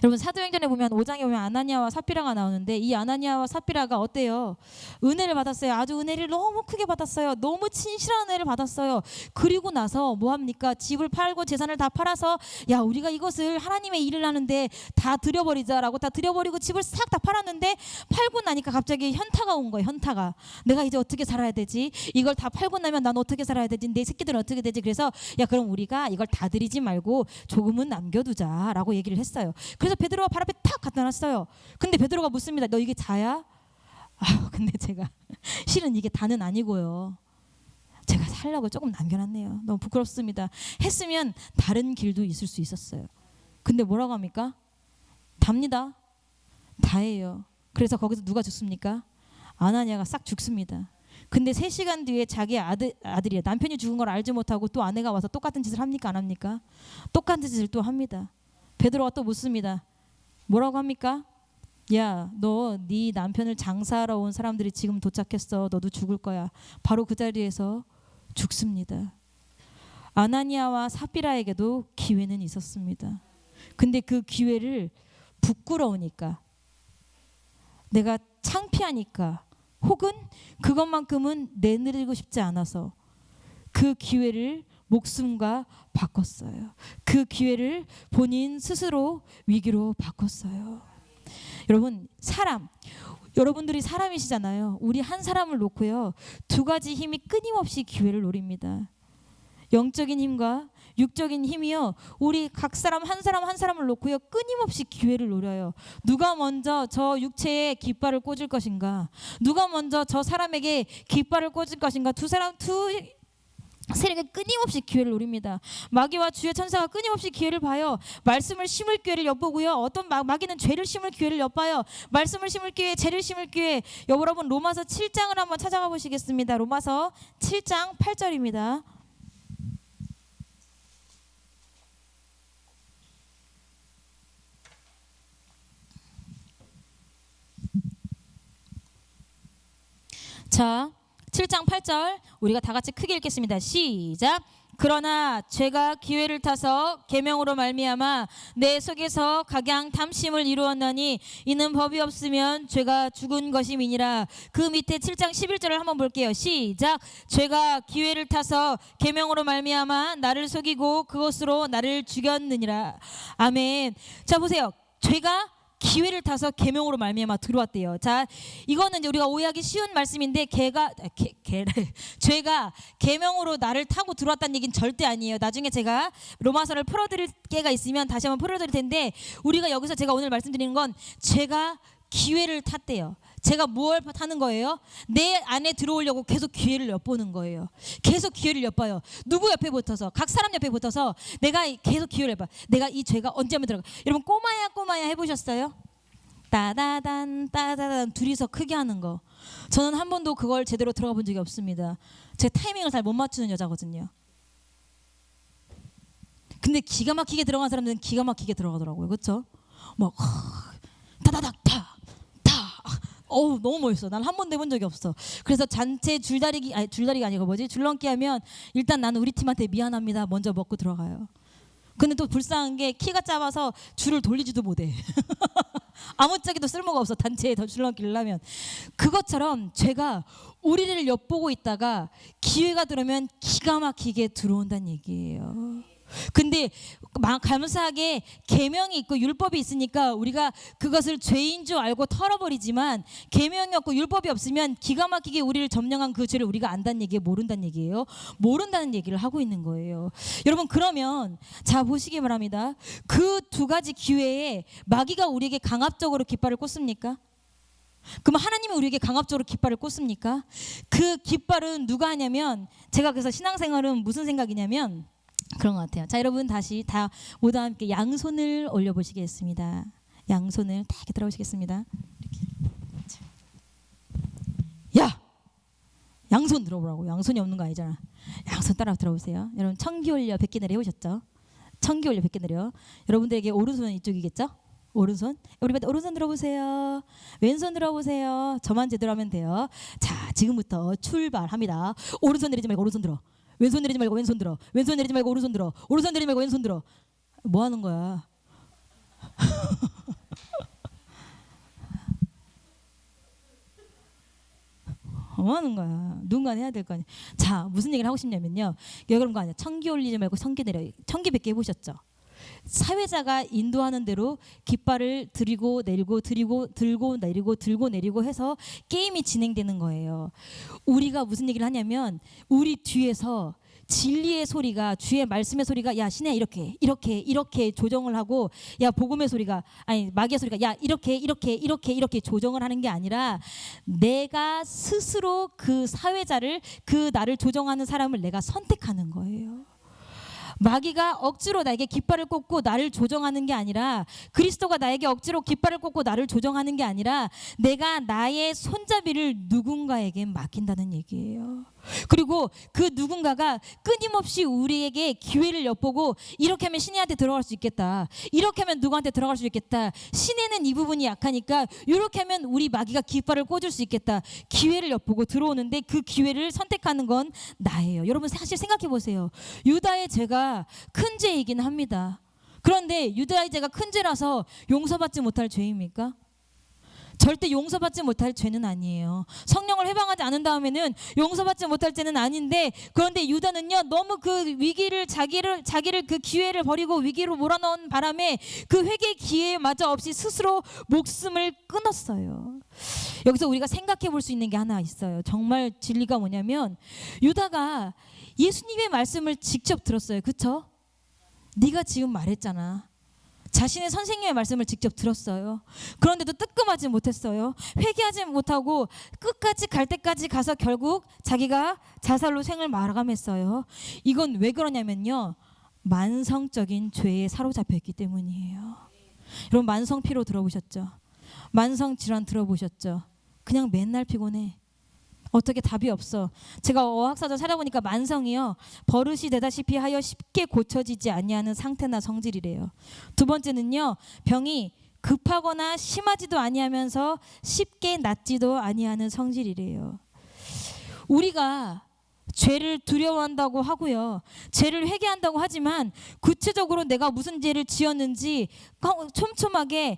여러분 사도행전에 보면 5장에 보면 아나니아와 삽비라가 나오는데 이 아나니아와 삽비라가 어때요? 은혜를 받았어요. 아주 은혜를 너무 크게 받았어요. 너무 진실한 은혜를 받았어요. 그리고 나서 뭐합니까? 집을 팔고 재산을 다 팔아서 야, 우리가 이것을 하나님의 일을 하는데 다 드려버리자라고 다 드려버리고 집을 싹 다 팔았는데 팔고 나니까 갑자기 현타가 온 거예요. 현타가. 내가 이제 어떻게 살아야 되지? 이걸 다 팔고 나면 난 어떻게 살아야 되지? 내 새끼들은 어떻게 되지? 그래서 야, 그럼 우리가 이걸 다 드리지 말고 조금은 남겨두자라고 얘기를 했어요. 그래서 베드로가 발 앞에 탁 갖다 놨어요. 근데 베드로가 묻습니다. 너 이게 다야? 근데 제가 실은 이게 다는 아니고요. 제가 살려고 조금 남겨놨네요. 너무 부끄럽습니다. 했으면 다른 길도 있을 수 있었어요. 근데 뭐라고 합니까? 답니다. 다예요. 그래서 거기서 누가 죽습니까? 아나니아가 싹 죽습니다. 근데 3시간 뒤에 자기 아들이에요. 남편이 죽은 걸 알지 못하고 또 아내가 와서 똑같은 짓을 합니까? 안 합니까? 똑같은 짓을 또 합니다. 베드로가 또 묻습니다. 뭐라고 합니까? 야, 너 네 남편을 장사하러 온 사람들이 지금 도착했어. 너도 죽을 거야. 바로 그 자리에서 죽습니다. 아나니아와 삽비라에게도 기회는 있었습니다. 근데 그 기회를 부끄러우니까, 내가 창피하니까, 혹은 그것만큼은 내드리고 싶지 않아서 그 기회를 목숨과 바꿨어요. 그 기회를 본인 스스로 위기로 바꿨어요. 여러분, 여러분들이 사람이시잖아요. 우리 한 사람을 놓고요, 두 가지 힘이 끊임없이 기회를 노립니다. 영적인 힘과 육적인 힘이요, 우리 각 사람 한 사람을 놓고요, 끊임없이 기회를 노려요. 누가 먼저 저 육체에 깃발을 꽂을 것인가? 누가 먼저 저 사람에게 깃발을 꽂을 것인가? 두 세력이 끊임없이 기회를 노립니다. 마귀와 주의 천사가 끊임없이 기회를 봐요. 말씀을 심을 기회를 엿보고요, 어떤 마귀는 죄를 심을 기회를 엿봐요. 말씀을 심을 기회, 죄를 심을 기회. 여러분 로마서 7장을 한번 찾아가 보시겠습니다. 로마서 7장 8절입니다. 자, 7장 8절 우리가 다 같이 크게 읽겠습니다. 시작. 그러나 죄가 기회를 타서 계명으로 말미암아 내 속에서 각양 탐심을 이루었나니 이는 법이 없으면 죄가 죽은 것임이니라. 그 밑에 7장 11절을 한번 볼게요. 시작. 죄가 기회를 타서 계명으로 말미암아 나를 속이고 그것으로 나를 죽였느니라. 아멘. 자, 보세요. 죄가 기회를 타서 계명으로 말미암아 들어왔대요. 자, 이거는 이제 우리가 오해하기 쉬운 말씀인데 죄가 계명으로 나를 타고 들어왔다는 얘기는 절대 아니에요. 나중에 제가 로마서를 풀어드릴 게가 있으면 다시 한번 풀어드릴 텐데, 우리가 여기서 제가 오늘 말씀드리는 건 죄가 기회를 탔대요. 제가 뭘 타는 거예요? 내 안에 들어오려고 계속 기회를 엿보는 거예요. 계속 기회를 엿봐요. 누구 옆에 붙어서, 각 사람 옆에 붙어서 내가 계속 기회를 엿봐. 내가 이 죄가 언제 하면 들어가. 여러분 꼬마야 해보셨어요? 따다단 따다단 둘이서 크게 하는 거. 저는 한 번도 그걸 제대로 들어가 본 적이 없습니다. 제 타이밍을 잘 못 맞추는 여자거든요. 근데 기가 막히게 들어간 사람들은 기가 막히게 들어가더라고요. 그렇죠? 막 다다닥 다 어우, 너무 멋있어. 난 한 번도 해본 적이 없어. 그래서 잔체 줄다리가 아니고 뭐지? 줄넘기 하면 일단 나는 우리 팀한테 미안합니다 먼저 먹고 들어가요. 근데 또 불쌍한 게 키가 작아서 줄을 돌리지도 못해. 아무짝에도 쓸모가 없어. 단체에 더 줄넘기를 하면. 그것처럼 죄가 우리를 엿보고 있다가 기회가 들어오면 기가 막히게 들어온다는 얘기예요. 근데 감사하게 계명이 있고 율법이 있으니까 우리가 그것을 죄인 줄 알고 털어버리지만, 계명이 없고 율법이 없으면 기가 막히게 우리를 점령한 그 죄를 우리가 안다는 얘기예요? 모른다는 얘기예요? 모른다는 얘기를 하고 있는 거예요. 여러분, 그러면 자 보시기 바랍니다. 그 두 가지 기회에 마귀가 우리에게 강압적으로 깃발을 꽂습니까? 그럼 하나님이 우리에게 강압적으로 깃발을 꽂습니까? 그 깃발은 누가 하냐면, 제가 그래서 신앙생활은 무슨 생각이냐면 그런 것 같아요. 자, 여러분 다시 다 모두 함께 양손을 올려보시겠습니다. 양손을 다 이렇게 들어보시겠습니다. 이렇게. 야, 양손 들어보라고. 양손이 없는 거 아니잖아. 양손 따라 들어보세요. 여러분 청기 올려 100개 내려 해보셨죠? 청기 올려 100개 내려. 여러분들에게 오른손은 이쪽이겠죠? 오른손. 우리 오른손 들어보세요. 왼손 들어보세요. 저만 제대로 하면 돼요. 자, 지금부터 출발합니다. 오른손 내리지 말고 오른손 들어. 왼손 내리지 말고 왼손 들어. 왼손 내리지 말고 오른손 들어. 오른손 내리지 말고 왼손 들어. 뭐 하는 거야? 뭐 하는 거야? 누군가 해야 될 거 아니야. 자, 무슨 얘기를 하고 싶냐면요. 그런 거 아니야. 청기 올리지 말고 청기 내려. 청기 100개 해보셨죠? 사회자가 인도하는 대로 깃발을 들이고 내리고 들고 내리고 들고 내리고 해서 게임이 진행되는 거예요. 우리가 무슨 얘기를 하냐면 우리 뒤에서 진리의 소리가, 주의 말씀의 소리가, 야 신혜야 이렇게 조정을 하고, 야 복음의 소리가, 아니 마귀의 소리가, 야 이렇게 조정을 하는 게 아니라 내가 스스로 그 사회자를, 그 나를 조정하는 사람을 내가 선택하는 거예요. 마귀가 억지로 나에게 깃발을 꽂고 나를 조정하는 게 아니라, 그리스도가 나에게 억지로 깃발을 꽂고 나를 조정하는 게 아니라 내가 나의 손잡이를 누군가에게 맡긴다는 얘기예요. 그리고 그 누군가가 끊임없이 우리에게 기회를 엿보고, 이렇게 하면 신혜한테 들어갈 수 있겠다, 이렇게 하면 누구한테 들어갈 수 있겠다, 신혜는 이 부분이 약하니까 이렇게 하면 우리 마귀가 깃발을 꽂을 수 있겠다, 기회를 엿보고 들어오는데 그 기회를 선택하는 건 나예요. 여러분 사실 생각해 보세요. 유다의 죄가 큰 죄이긴 합니다. 그런데 유다의 죄가 큰 죄라서 용서받지 못할 죄입니까? 절대 용서받지 못할 죄는 아니에요. 성령을 해방하지 않은 다음에는 용서받지 못할 죄는 아닌데, 그런데 유다는요 너무 그 위기를 자기를 그 기회를 버리고 위기로 몰아넣은 바람에 그 회개 기회마저 없이 스스로 목숨을 끊었어요. 여기서 우리가 생각해 볼 수 있는 게 하나 있어요. 정말 진리가 뭐냐면, 유다가 예수님의 말씀을 직접 들었어요. 그렇죠? 네가 지금 말했잖아. 자신의 선생님의 말씀을 직접 들었어요. 그런데도 뜨끔하지 못했어요. 회개하지 못하고 끝까지 갈 때까지 가서 결국 자기가 자살로 생을 마감했어요. 이건 왜 그러냐면요, 만성적인 죄에 사로잡혀 있기 때문이에요. 여러분 만성 피로 들어보셨죠? 만성 질환 들어보셨죠? 그냥 맨날 피곤해. 어떻게 답이 없어. 제가 어학사전 찾아보니까 만성이요, 버릇이 되다시피 하여 쉽게 고쳐지지 아니하는 상태나 성질이래요. 두 번째는요, 병이 급하거나 심하지도 아니하면서 쉽게 낫지도 아니하는 성질이래요. 우리가 죄를 두려워한다고 하고요, 죄를 회개한다고 하지만 구체적으로 내가 무슨 죄를 지었는지 촘촘하게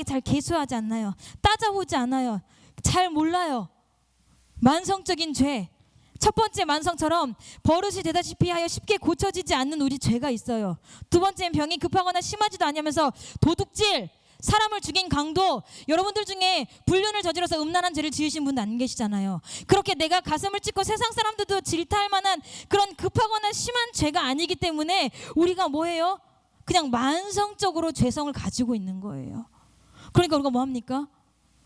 잘 계수하지 않나요? 따져보지 않아요. 잘 몰라요. 만성적인 죄, 첫 번째 만성처럼 버릇이 되다시피 하여 쉽게 고쳐지지 않는 우리 죄가 있어요. 두 번째는 병이 급하거나 심하지도 않으면서 도둑질, 사람을 죽인 강도, 여러분들 중에 불륜을 저질러서 음란한 죄를 지으신 분 안 계시잖아요. 그렇게 내가 가슴을 찢고 세상 사람들도 질타할 만한 그런 급하거나 심한 죄가 아니기 때문에 우리가 뭐예요? 그냥 만성적으로 죄성을 가지고 있는 거예요. 그러니까 우리가 뭐합니까?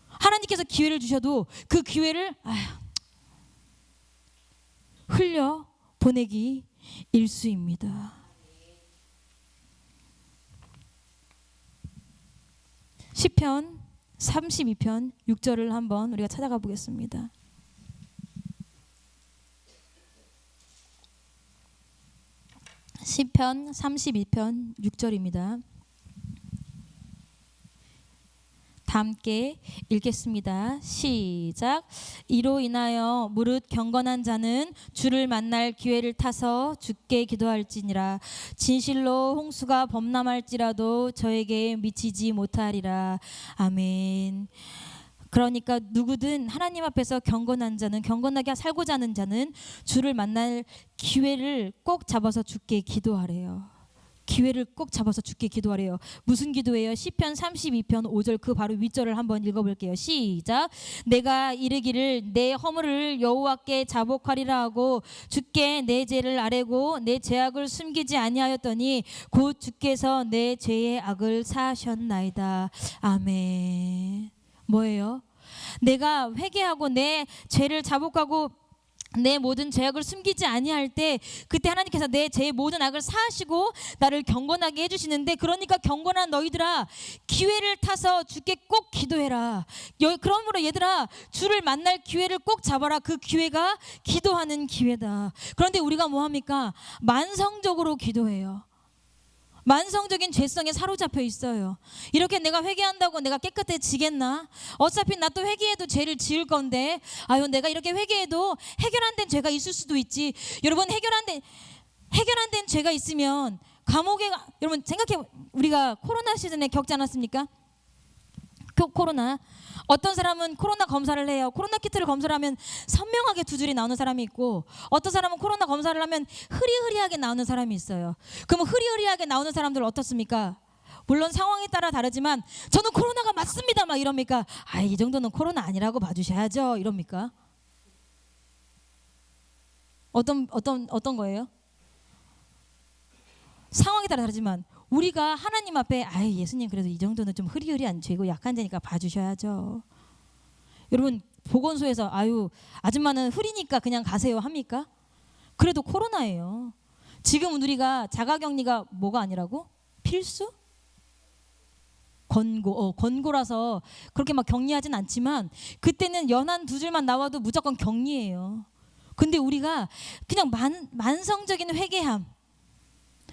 하나님께서 기회를 주셔도 그 기회를 흘려 보내기 일쑤입니다. 시편 32편 6절을 한번 우리가 찾아가 보겠습니다. 시편 32편 6절입니다. 다 함께 읽겠습니다. 시작. 이로 인하여 무릇 경건한 자는 주를 만날 기회를 타서 주께 기도할지니라. 진실로 홍수가 범람할지라도 저에게 미치지 못하리라. 아멘. 그러니까 누구든 하나님 앞에서 경건한 자는, 경건하게 살고자 하는 자는 주를 만날 기회를 꼭 잡아서 주께 기도하래요. 기회를 꼭 잡아서 주께 기도하래요. 무슨 기도예요? 시편 32편 5절 그 바로 윗절을 한번 읽어볼게요. 시작. 내가 이르기를 내 허물을 여호와께 자복하리라 하고 주께 내 죄를 아뢰고 내 죄악을 숨기지 아니하였더니 곧 주께서 내 죄의 악을 사하셨나이다. 아멘. 뭐예요? 내가 회개하고 내 죄를 자복하고 내 모든 죄악을 숨기지 아니할 때 그때 하나님께서 내 죄의 모든 악을 사하시고 나를 경건하게 해주시는데, 그러니까 경건한 너희들아 기회를 타서 주께 꼭 기도해라. 그러므로 얘들아 주를 만날 기회를 꼭 잡아라. 그 기회가 기도하는 기회다. 그런데 우리가 뭐합니까? 만성적으로 기도해요. 만성적인 죄성에 사로잡혀 있어요. 이렇게 내가 회개한다고 내가 깨끗해지겠나? 어차피 나 또 회개해도 죄를 지을 건데, 아유 내가 이렇게 회개해도 해결 안 된 죄가 있을 수도 있지. 여러분 해결 안 된 죄가 있으면 감옥에 여러분 생각해, 우리가 코로나 시즌에 겪지 않았습니까? 코로나 어떤 사람은 코로나 검사를 해요. 코로나 키트를 검사를 하면 선명하게 두 줄이 나오는 사람이 있고, 어떤 사람은 코로나 검사를 하면 흐리흐리하게 나오는 사람이 있어요. 그럼 흐리흐리하게 나오는 사람들 어떻습니까? 물론 상황에 따라 다르지만 저는 코로나가 맞습니다 막 이럽니까? 아, 이 정도는 코로나 아니라고 봐주셔야죠 이럽니까? 어떤 거예요? 상황에 따라 다르지만 우리가 하나님 앞에 아유 예수님 그래도 이 정도는 좀 흐리흐리한 죄고 약한 죄니까 봐주셔야죠. 여러분 보건소에서 아유 아줌마는 흐리니까 그냥 가세요 합니까? 그래도 코로나예요. 지금 우리가 자가격리가 뭐가 아니라고? 필수? 권고라서 그렇게 막 격리하진 않지만 그때는 연한 두 줄만 나와도 무조건 격리예요. 근데 우리가 그냥 만성적인 회개함,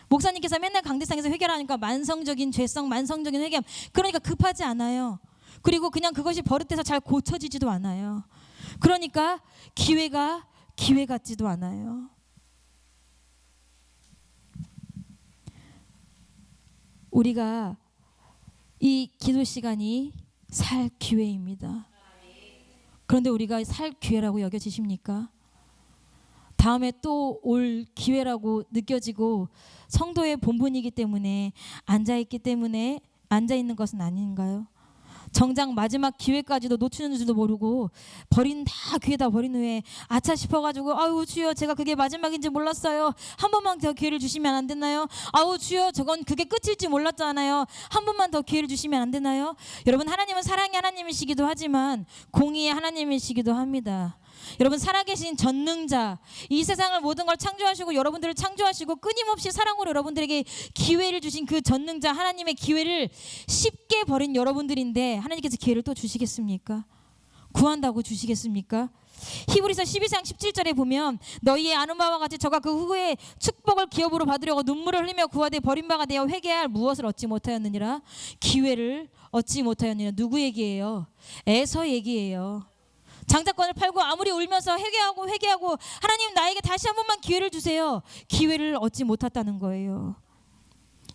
목사님께서 맨날 강대상에서 회개하니까 만성적인 죄성, 만성적인 회개함, 그러니까 급하지 않아요. 그리고 그냥 그것이 버릇돼서 잘 고쳐지지도 않아요. 그러니까 기회가 기회 같지도 않아요. 우리가 이 기도 시간이 살 기회입니다. 그런데 우리가 살 기회라고 여겨지십니까? 다음에 또 올 기회라고 느껴지고 성도의 본분이기 때문에 앉아 있는 것은 아닌가요? 정작 마지막 기회까지도 놓치는 줄도 모르고 버린 다 기회다 버린 후에 아차 싶어가지고 아유 주여 제가 그게 마지막인지 몰랐어요. 한 번만 더 기회를 주시면 안 되나요? 아우 주여 저건 그게 끝일지 몰랐잖아요. 한 번만 더 기회를 주시면 안 되나요? 여러분 하나님은 사랑의 하나님이시기도 하지만 공의의 하나님이시기도 합니다. 여러분 살아계신 전능자, 이 세상을 모든 걸 창조하시고 여러분들을 창조하시고 끊임없이 사랑으로 여러분들에게 기회를 주신 그 전능자 하나님의 기회를 쉽게 버린 여러분들인데 하나님께서 기회를 또 주시겠습니까? 구한다고 주시겠습니까? 히브리서 12장 17절에 보면 너희의 아는 바와 같이 저가 그 후에 축복을 기업으로 받으려고 눈물을 흘리며 구하되 버린 바가 되어 회개할 무엇을 얻지 못하였느니라. 기회를 얻지 못하였느니라. 누구 얘기예요? 에서 얘기예요. 장자권을 팔고 아무리 울면서 회개하고 하나님 나에게 다시 한 번만 기회를 주세요. 기회를 얻지 못했다는 거예요.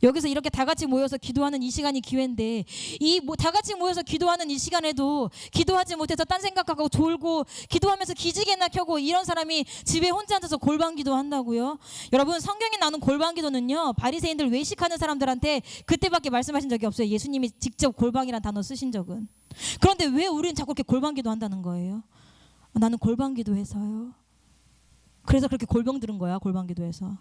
여기서 이렇게 다 같이 모여서 기도하는 이 시간이 기회인데 이 다 같이 모여서 기도하는 이 시간에도 기도하지 못해서 딴 생각하고 졸고 기도하면서 기지개나 켜고 이런 사람이 집에 혼자 앉아서 골방 기도한다고요? 여러분 성경에 나오는 골방 기도는요 바리새인들 외식하는 사람들한테 그때밖에 말씀하신 적이 없어요. 예수님이 직접 골방이란 단어 쓰신 적은. 그런데 왜 우리는 자꾸 이렇게 골방 기도한다는 거예요? 나는 골방 기도해서요. 그래서 그렇게 골병 들은 거야. 골방 기도해서.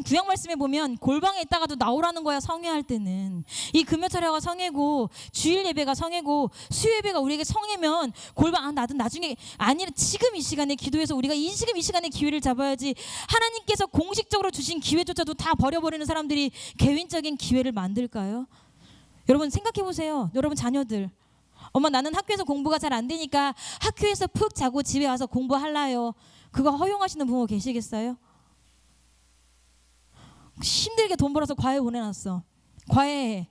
구약 말씀에 보면 골방에 있다가도 나오라는 거야. 성회할 때는 이 금요철야가 성회고 주일 예배가 성회고 수요 예배가 우리에게 성회면 골방 나도 나중에 아니라 지금 이 시간에 기도해서 우리가 지금 이 시간에 기회를 잡아야지. 하나님께서 공식적으로 주신 기회조차도 다 버려버리는 사람들이 개인적인 기회를 만들까요? 여러분 생각해 보세요. 여러분 자녀들 엄마 나는 학교에서 공부가 잘 안 되니까 학교에서 푹 자고 집에 와서 공부할라요. 그거 허용하시는 부모 계시겠어요? 힘들게 돈 벌어서 과외 보내놨어. 과외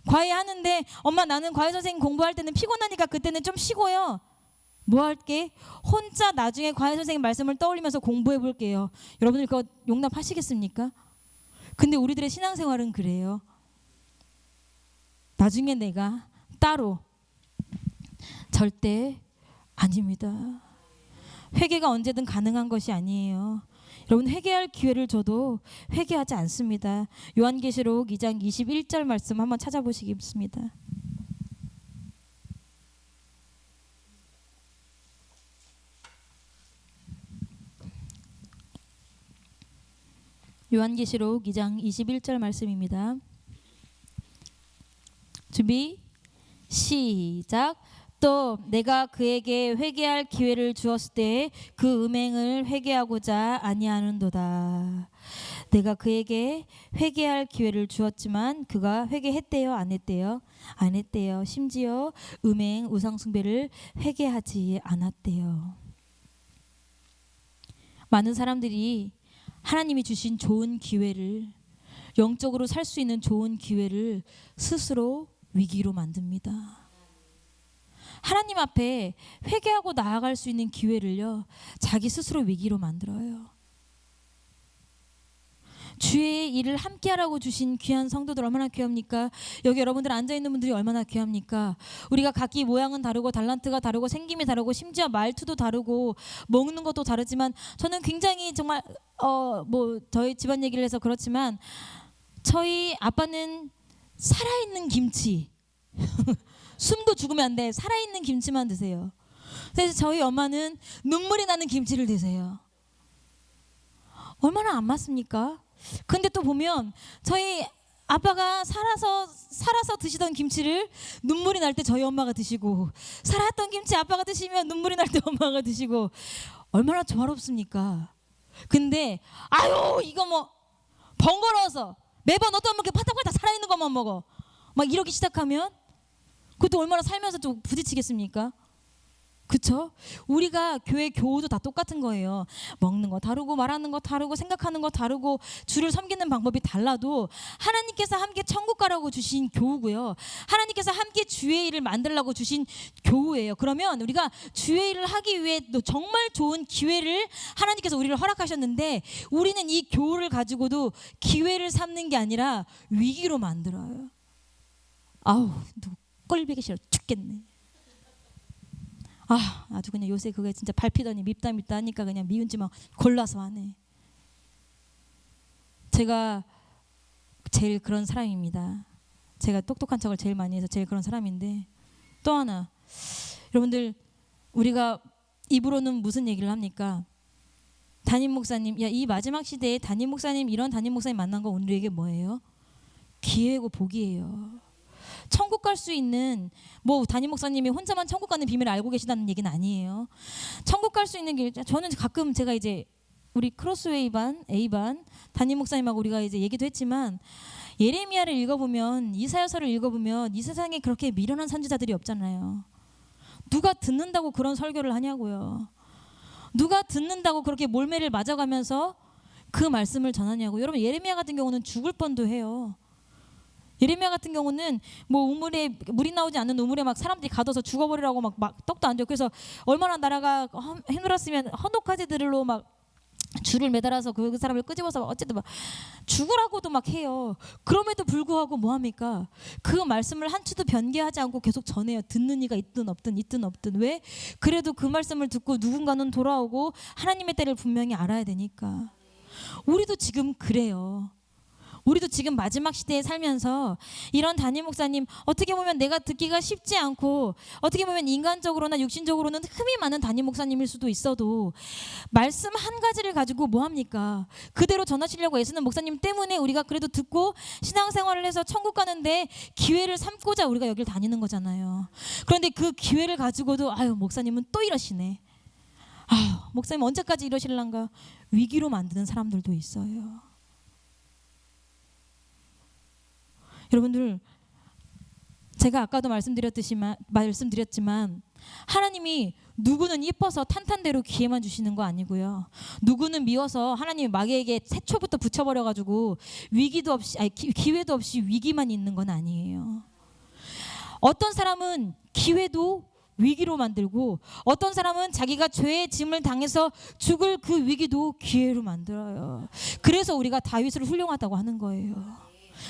하는데 엄마 나는 과외 선생님 공부할 때는 피곤하니까 그때는 좀 쉬고요. 뭐 할게? 혼자 나중에 과외 선생님 말씀을 떠올리면서 공부해 볼게요. 여러분들 그거 용납하시겠습니까? 근데 우리들의 신앙생활은 그래요. 나중에 내가 따로 절대 아닙니다. 회개가 언제든 가능한 것이 아니에요. 여러분 회개할 기회를 줘도 회개하지 않습니다. 요한계시록 2장 21절 말씀 한번 찾아보시겠습니다. 요한계시록 2장 21절 말씀입니다. 준비 시작. 또 내가 그에게 회개할 기회를 주었을 때 그 음행을 회개하고자 아니하는도다. 내가 그에게 회개할 기회를 주었지만 그가 회개했대요, 안 했대요? 안 했대요. 심지어 음행, 우상숭배를 회개하지 않았대요. 많은 사람들이 하나님이 주신 좋은 기회를, 영적으로 살 수 있는 좋은 기회를 스스로 위기로 만듭니다. 하나님 앞에 회개하고 나아갈 수 있는 기회를요, 자기 스스로 위기로 만들어요. 주의 일을 함께 하라고 주신 귀한 성도들 얼마나 귀합니까? 여기 여러분들 앉아있는 분들이 얼마나 귀합니까? 우리가 각기 모양은 다르고 달란트가 다르고 생김이 다르고 심지어 말투도 다르고 먹는 것도 다르지만 저는 굉장히 정말 저희 집안 얘기를 해서 그렇지만 저희 아빠는 살아있는 김치 숨도 죽으면 안 돼. 살아있는 김치만 드세요. 그래서 저희 엄마는 눈물이 나는 김치를 드세요. 얼마나 안 맞습니까? 근데 또 보면 저희 아빠가 살아서 드시던 김치를 눈물이 날 때 저희 엄마가 드시고, 살았던 김치 아빠가 드시면 눈물이 날 때 엄마가 드시고, 얼마나 조화롭습니까? 근데 아유 이거 뭐 번거로워서 매번 어떤 먹게 파닥파닥 살아있는 것만 먹어 막 이러기 시작하면 그것도 얼마나 살면서 좀 부딪히겠습니까? 그쵸? 우리가 교회 교우도 다 똑같은 거예요. 먹는 거 다르고 말하는 거 다르고 생각하는 거 다르고 주를 섬기는 방법이 달라도 하나님께서 함께 천국 가라고 주신 교우고요. 하나님께서 함께 주의 일을 만들라고 주신 교우예요. 그러면 우리가 주의 일을 하기 위해 또 정말 좋은 기회를 하나님께서 우리를 허락하셨는데 우리는 이 교우를 가지고도 기회를 삼는 게 아니라 위기로 만들어요. 아우 꼴보기 싫어 죽겠네. 아주 그냥 요새 그게 진짜 밟히더니 밉다 하니까 그냥 미운지 막 골라서 하네. 제가 제일 그런 사람입니다. 제가 똑똑한 척을 제일 많이 해서 제일 그런 사람인데 또 하나 여러분들 우리가 입으로는 무슨 얘기를 합니까? 담임 목사님, 야 이 마지막 시대에 담임 목사님 이런 담임 목사님 만난 거 우리에게 뭐예요? 기회고 복이에요. 천국 갈 수 있는 뭐 담임 목사님이 혼자만 천국 가는 비밀을 알고 계시다는 얘기는 아니에요. 천국 갈 수 있는 길 저는 가끔 제가 이제 우리 크로스웨이 반 A반 담임 목사님하고 우리가 이제 얘기도 했지만 예레미야를 읽어보면 이사야서를 읽어보면 이 세상에 그렇게 미련한 선지자들이 없잖아요. 누가 듣는다고 그런 설교를 하냐고요. 누가 듣는다고 그렇게 몰매를 맞아가면서 그 말씀을 전하냐고. 여러분 예레미야 같은 경우는 죽을 뻔도 해요. 예레미야 같은 경우는 뭐 우물에 물이 나오지 않는 우물에 막 사람들이 가둬서 죽어버리라고 막 떡도 안 줘. 그래서 얼마나 나라가 힘들었으면 헌옥화재들로 막 줄을 매달아서 그 사람을 끄집어서 어쨌든 막 죽으라고도 막 해요. 그럼에도 불구하고 뭐 합니까? 그 말씀을 한 추도 변개하지 않고 계속 전해요. 듣는 이가 있든 없든. 왜? 그래도 그 말씀을 듣고 누군가는 돌아오고 하나님의 때를 분명히 알아야 되니까. 우리도 지금 그래요. 우리도 지금 마지막 시대에 살면서 이런 담임 목사님 어떻게 보면 내가 듣기가 쉽지 않고 어떻게 보면 인간적으로나 육신적으로는 흠이 많은 담임 목사님일 수도 있어도 말씀 한 가지를 가지고 뭐 합니까? 그대로 전하시려고 애쓰는 목사님 때문에 우리가 그래도 듣고 신앙생활을 해서 천국 가는데 기회를 삼고자 우리가 여길 다니는 거잖아요. 그런데 그 기회를 가지고도 아유 목사님은 또 이러시네. 목사님 언제까지 이러실란가? 위기로 만드는 사람들도 있어요. 여러분들 제가 아까도 말씀드렸지만 하나님이 누구는 이뻐서 탄탄대로 기회만 주시는 거 아니고요. 누구는 미워서 하나님이 마귀에게 태초부터 붙여버려가지고 기회도 없이 위기만 있는 건 아니에요. 어떤 사람은 기회도 위기로 만들고 어떤 사람은 자기가 죄의 짐을 당해서 죽을 그 위기도 기회로 만들어요. 그래서 우리가 다윗을 훌륭하다고 하는 거예요.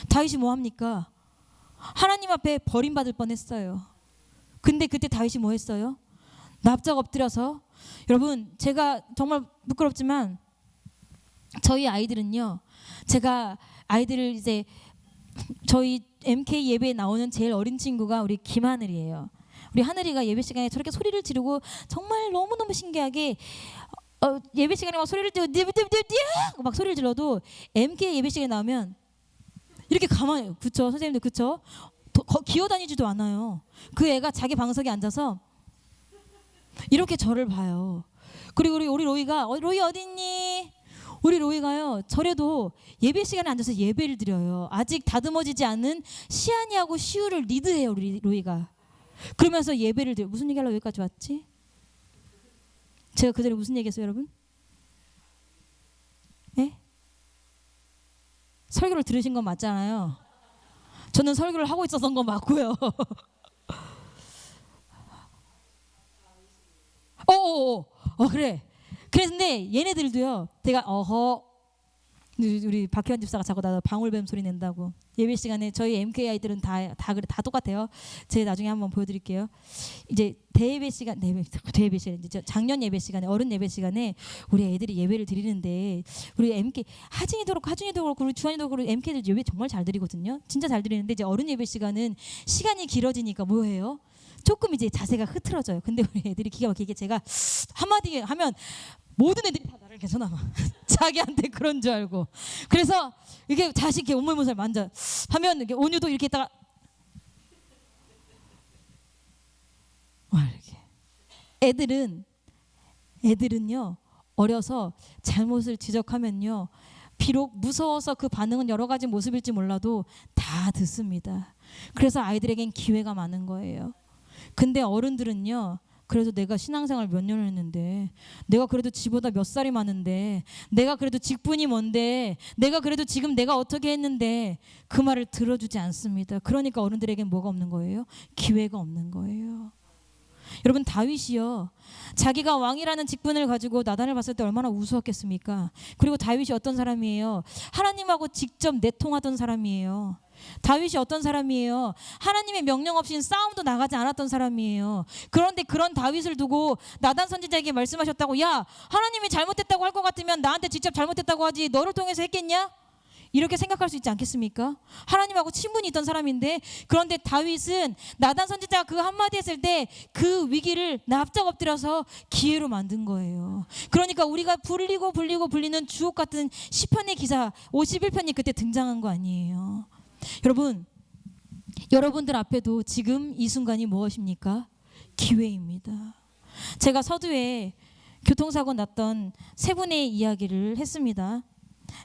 다윗이 뭐 합니까? 하나님 앞에 버림받을 뻔했어요. 근데 그때 다윗이 뭐 했어요? 납작 엎드려서 여러분 제가 정말 부끄럽지만 저희 아이들은요. 제가 아이들을 이제 저희 MK 예배에 나오는 제일 어린 친구가 우리 김하늘이에요. 우리 하늘이가 예배 시간에 저렇게 소리를 지르고 정말 너무너무 신기하게 예배 시간에 막 소리를 지르고 막 소리를 질러도 MK 예배 시간에 나오면 이렇게 가만히 그쵸 선생님들 그쵸 기어다니지도 않아요. 그 애가 자기 방석에 앉아서 이렇게 저를 봐요. 그리고 우리 로이가 로이 어딨니? 우리 로이가요 절에도 예배 시간에 앉아서 예배를 드려요. 아직 다듬어지지 않은 시안이하고 시우를 리드해요 우리 로이가. 그러면서 예배를 드려요. 무슨 얘기하려고 여기까지 왔지? 제가 그 전에 무슨 얘기했어요 여러분? 예? 설교를 들으신 건 맞잖아요. 저는 설교를 하고 있었던 건 맞고요. 그래. 그랬는데 얘네들도요. 제가 우리 박혜원 집사가 자꾸 나 방울뱀 소리 낸다고. 예배 시간에 저희 MK 아이들은 다 그래 다 똑같아요. 제가 나중에 한번 보여드릴게요. 이제 대예배 시간, 대예배 시간 이제 작년 예배 시간에 어른 예배 시간에 우리 애들이 예배를 드리는데 우리 MK 하진이도 그렇고 우리 주한이도 그렇고 MK들 예배 정말 잘 드리거든요. 진짜 잘 드리는데 이제 어른 예배 시간은 시간이 길어지니까 뭐해요? 조금 이제 자세가 흐트러져요. 근데 우리 애들이 기가 막히게 제가 한마디 하면 모든 애들이 다 나를 개선하마. 자기한테 그런 줄 알고. 그래서 이게 자식 이렇게 오물무살 만져 하면 이렇게 온유도 이렇게 있다가 이렇게. 애들은요 어려서 잘못을 지적하면요 비록 무서워서 그 반응은 여러 가지 모습일지 몰라도 다 듣습니다. 그래서 아이들에겐 기회가 많은 거예요. 근데 어른들은요 그래도 내가 신앙생활 몇 년을 했는데 내가 그래도 지보다 몇 살이 많은데 내가 그래도 직분이 뭔데 내가 그래도 지금 내가 어떻게 했는데 그 말을 들어주지 않습니다. 그러니까 어른들에겐 뭐가 없는 거예요? 기회가 없는 거예요. 여러분 다윗이요 자기가 왕이라는 직분을 가지고 나단을 봤을 때 얼마나 우스웠겠습니까? 그리고 다윗이 어떤 사람이에요? 하나님하고 직접 내통하던 사람이에요. 다윗이 어떤 사람이에요? 하나님의 명령 없이는 싸움도 나가지 않았던 사람이에요. 그런데 그런 다윗을 두고 나단 선지자에게 말씀하셨다고 야 하나님이 잘못됐다고 할 것 같으면 나한테 직접 잘못됐다고 하지 너를 통해서 했겠냐? 이렇게 생각할 수 있지 않겠습니까? 하나님하고 친분이 있던 사람인데 그런데 다윗은 나단 선지자가 그 한마디 했을 때 그 위기를 납작 엎드려서 기회로 만든 거예요. 그러니까 우리가 불리는 주옥 같은 시편의 기사 51편이 그때 등장한 거 아니에요. 여러분들 앞에도 지금 이 순간이 무엇입니까? 기회입니다. 제가 서두에 교통사고 났던 세 분의 이야기를 했습니다.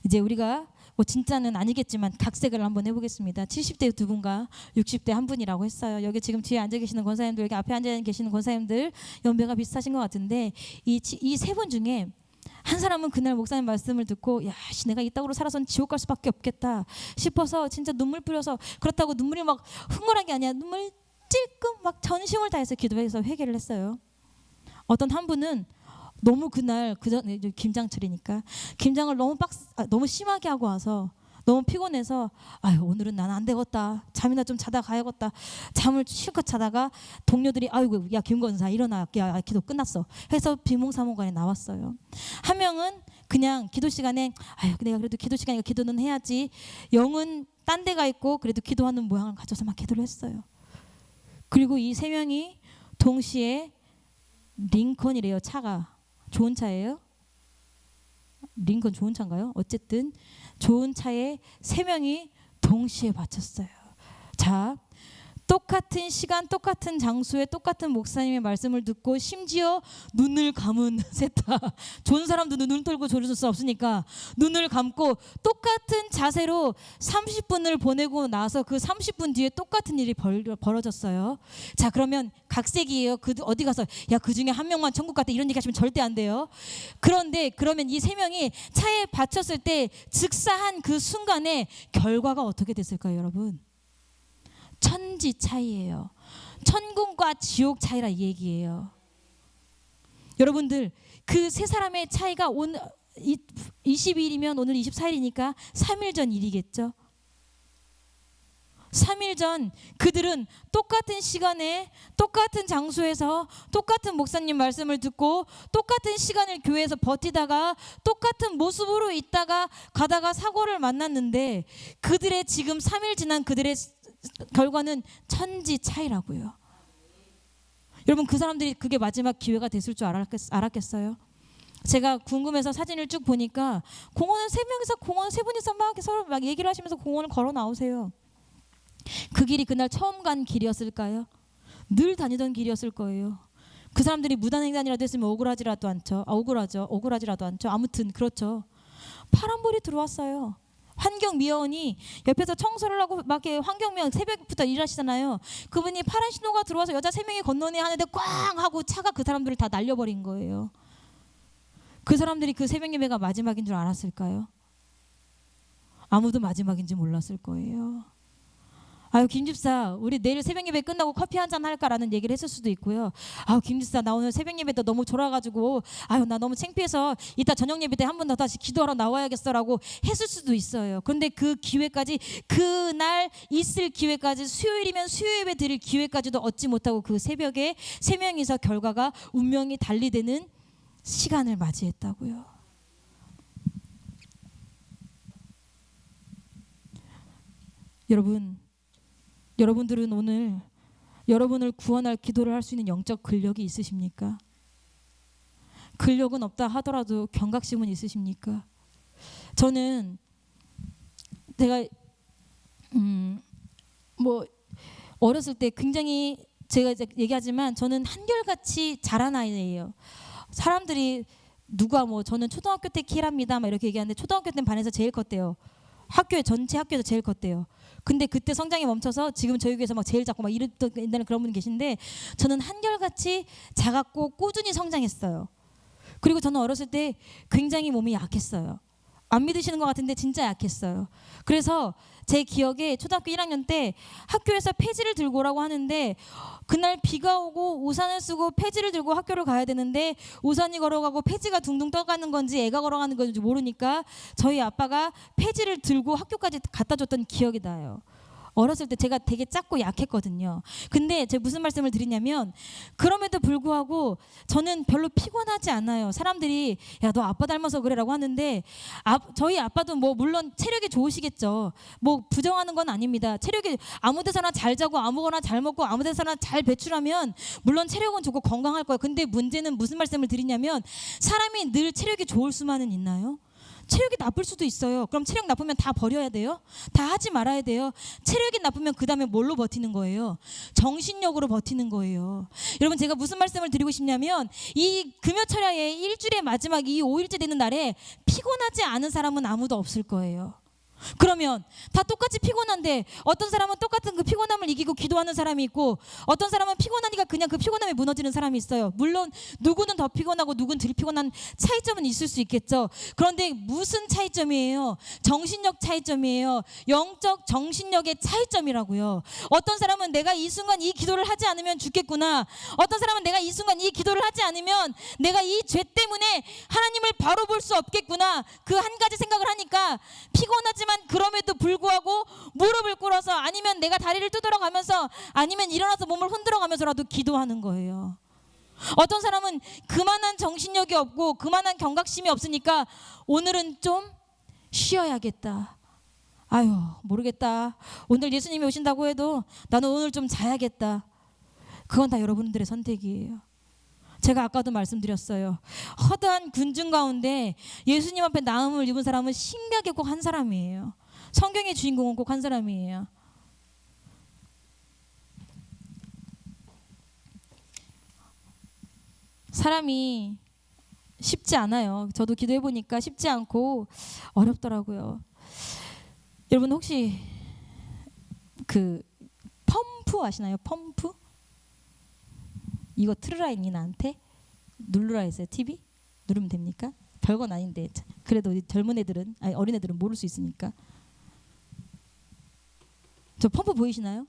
이제 우리가 진짜는 아니겠지만 각색을 한번 해보겠습니다. 70대 두 분과 60대 한 분이라고 했어요. 여기 지금 뒤에 앉아 계시는 권사님들, 여기 앞에 앉아 계시는 권사님들 연배가 비슷하신 것 같은데 이 세 분 중에 한 사람은 그날 목사님 말씀을 듣고 야, 내가 이 땅으로 살아서는 지옥 갈 수밖에 없겠다 싶어서 진짜 눈물 뿌려서 그렇다고 눈물이 막 흥건한 게 아니라 눈물 찔끔 막 전심을 다해서 기도해서 회개를 했어요. 어떤 한 분은 너무 그날 그전에 김장철이니까 김장을 너무 심하게 하고 와서 너무 피곤해서 아유 오늘은 나는 안 되겠다 잠이나 좀 자다 가야겠다 잠을 실컷 자다가 동료들이 아이고 야 김권사 일어나 야 기도 끝났어 해서 비몽사몽간에 나왔어요. 한 명은 그냥 기도 시간에 아유 내가 그래도 기도 시간이니까 기도는 해야지 영은 딴 데가 있고 그래도 기도하는 모양을 가져서 막 기도를 했어요. 그리고 이 세 명이 동시에 링컨이래요. 차가 좋은 차예요? 링컨 좋은 차인가요? 어쨌든 좋은 차에 세 명이 동시에 바쳤어요. 자, 똑같은 시간, 똑같은 장소에 똑같은 목사님의 말씀을 듣고 심지어 눈을 감은 셋다 좋은 사람도 눈을 떨고 조를 수 없으니까 눈을 감고 똑같은 자세로 30분을 보내고 나서 그 30분 뒤에 똑같은 일이 벌어졌어요. 자, 그러면 각색이에요. 어디 가서 야, 그 중에 한 명만 천국 갔다 이런 얘기 하시면 절대 안 돼요. 그런데 그러면 이 세 명이 차에 받쳤을 때 즉사한 그 순간에 결과가 어떻게 됐을까요, 여러분? 천지 차이예요. 천국과 지옥 차이라 이 얘기예요. 여러분들 그 세 사람의 차이가 오늘 22일이면 오늘 24일이니까 3일 전 일이겠죠. 3일 전 그들은 똑같은 시간에 똑같은 장소에서 똑같은 목사님 말씀을 듣고 똑같은 시간을 교회에서 버티다가 똑같은 모습으로 있다가 가다가 사고를 만났는데 그들의 지금 3일 지난 그들의 결과는 천지 차이라고요. 여러분 그 사람들이 그게 마지막 기회가 됐을 줄 알았겠어요? 제가 궁금해서 사진을 쭉 보니까 공원을 세 분이서 막 서로 막 얘기를 하시면서 공원을 걸어 나오세요. 그 길이 그날 처음 간 길이었을까요? 늘 다니던 길이었을 거예요. 그 사람들이 무단횡단이라도 했으면 억울하지라도 않죠. 억울하지라도 않죠. 아무튼 그렇죠. 파란불이 들어왔어요. 환경미화원이 옆에서 청소를 하고 막 이렇게 환경미화원 새벽부터 일하시잖아요. 그분이 파란 신호가 들어와서 여자 3명이 건너네 하는데 꽝 하고 차가 그 사람들을 다 날려버린 거예요. 그 사람들이 그 새벽 예배가 마지막인 줄 알았을까요? 아무도 마지막인지 몰랐을 거예요. 아유, 김집사, 우리 내일 새벽 예배 끝나고 커피 한잔 할까라는 얘기를 했을 수도 있고요. 아유, 김집사, 나 오늘 새벽 예배 때 너무 졸아가지고 아유, 나 너무 창피해서 이따 저녁 예배 때 한 번 더 다시 기도하러 나와야겠어라고 했을 수도 있어요. 그런데 그 기회까지, 그날 있을 기회까지, 수요일이면 수요 예배 드릴 기회까지도 얻지 못하고 그 새벽에 3명이서 결과가 운명이 달리되는 시간을 맞이했다고요. 여러분들은 오늘 여러분을 구원할 기도를 할 수 있는 영적 근력이 있으십니까? 근력은 없다 하더라도 경각심은 있으십니까? 저는 제가 뭐 어렸을 때 굉장히 제가 이제 얘기하지만 저는 한결같이 자란 아이예요. 사람들이 누가 뭐 저는 초등학교 때 키랍니다 막 이렇게 얘기하는데 초등학교 때는 반에서 제일 컸대요. 전체 학교에서 제일 컸대요. 근데 그때 성장이 멈춰서 지금 저희 교회에서 막 제일 작고 막 이랬던 옛날에 그런 분이 계신데 저는 한결같이 작았고 꾸준히 성장했어요. 그리고 저는 어렸을 때 굉장히 몸이 약했어요. 안 믿으시는 것 같은데 진짜 약했어요. 그래서 제 기억에 초등학교 1학년 때 학교에서 폐지를 들고 오라고 하는데 그날 비가 오고 우산을 쓰고 폐지를 들고 학교를 가야 되는데 우산이 걸어가고 폐지가 둥둥 떠가는 건지 애가 걸어가는 건지 모르니까 저희 아빠가 폐지를 들고 학교까지 갖다 줬던 기억이 나요. 어렸을 때 제가 되게 작고 약했거든요. 근데 제가 무슨 말씀을 드리냐면 그럼에도 불구하고 저는 별로 피곤하지 않아요. 사람들이 야, 너 아빠 닮아서 그래라고 하는데 저희 아빠도 뭐 물론 체력이 좋으시겠죠. 뭐 부정하는 건 아닙니다. 체력이 아무 데서나 잘 자고 아무거나 잘 먹고 아무 데서나 잘 배출하면 물론 체력은 좋고 건강할 거예요. 근데 문제는 무슨 말씀을 드리냐면 사람이 늘 체력이 좋을 수만은 있나요? 체력이 나쁠 수도 있어요. 그럼 체력 나쁘면 다 버려야 돼요? 다 하지 말아야 돼요? 체력이 나쁘면 그 다음에 뭘로 버티는 거예요? 정신력으로 버티는 거예요. 여러분 제가 무슨 말씀을 드리고 싶냐면 이 금요철야의 일주일의 마지막 이 5일째 되는 날에 피곤하지 않은 사람은 아무도 없을 거예요. 그러면 다 똑같이 피곤한데 어떤 사람은 똑같은 그 피곤함을 이기고 기도하는 사람이 있고 어떤 사람은 피곤하니까 그냥 그 피곤함에 무너지는 사람이 있어요. 물론 누구는 더 피곤하고 누구는 덜 피곤한 차이점은 있을 수 있겠죠. 그런데 무슨 차이점이에요? 정신력 차이점이에요. 영적 정신력의 차이점이라고요. 어떤 사람은 내가 이 순간 이 기도를 하지 않으면 죽겠구나. 어떤 사람은 내가 이 순간 이 기도를 하지 않으면 내가 이 죄 때문에 하나님을 바로 볼 수 없겠구나. 그 한 가지 생각을 하니까 피곤하지만 그럼에도 불구하고 무릎을 꿇어서 아니면 내가 다리를 두드러 가면서 아니면 일어나서 몸을 흔들어 가면서라도 기도하는 거예요. 어떤 사람은 그만한 정신력이 없고 그만한 경각심이 없으니까 오늘은 좀 쉬어야겠다. 아유, 모르겠다. 오늘 예수님이 오신다고 해도 나는 오늘 좀 자야겠다. 그건 다 여러분들의 선택이에요. 제가 아까도 말씀드렸어요. 허다한 군중 가운데 예수님 앞에 나음을 입은 사람은 신기하게 꼭 한 사람이에요. 성경의 주인공은 꼭 한 사람이에요. 사람이 쉽지 않아요. 저도 기도해보니까 쉽지 않고 어렵더라고요. 여러분 혹시 그 펌프 아시나요? 펌프? 이거 틀으라 했니 나한테? 누르라 했어요. TV? 누르면 됩니까? 별건 아닌데 그래도 젊은 애들은 아니 어린 애들은 모를 수 있으니까. 저 펌프 보이시나요?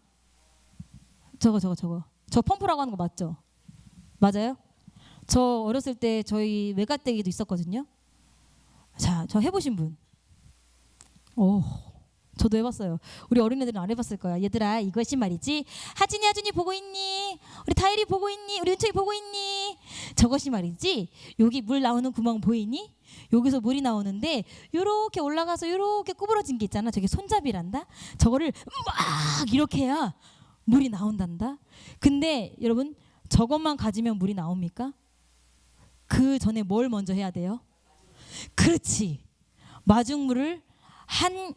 저거 저 펌프라고 하는 거 맞죠? 맞아요? 저 어렸을 때 저희 외갓댁에도 있었거든요. 자, 저 해보신 분? 오, 저도 해봤어요. 우리 어린애들은 안 해봤을 거야. 얘들아 이것이 말이지 하진이 보고 있니? 우리 다일이 보고 있니? 우리 은총이 보고 있니? 저것이 말이지 여기 물 나오는 구멍 보이니? 여기서 물이 나오는데 요렇게 올라가서 요렇게 구부러진 게 있잖아. 저게 손잡이란다. 저거를 막 이렇게 해야 물이 나온단다. 근데 여러분 저것만 가지면 물이 나옵니까? 그 전에 뭘 먼저 해야 돼요? 그렇지. 마중물을 한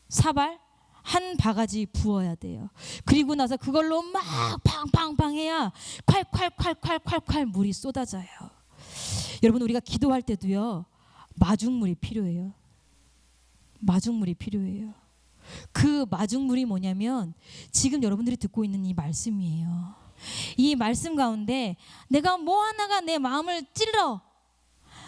사발 한 바가지 부어야 돼요. 그리고 나서 그걸로 막 팡팡팡 해야 콸콸콸콸콸콸 물이 쏟아져요. 여러분, 우리가 기도할 때도요, 마중물이 필요해요. 마중물이 필요해요. 그 마중물이 뭐냐면 지금 여러분들이 듣고 있는 이 말씀이에요. 이 말씀 가운데 내가 뭐 하나가 내 마음을 찔러,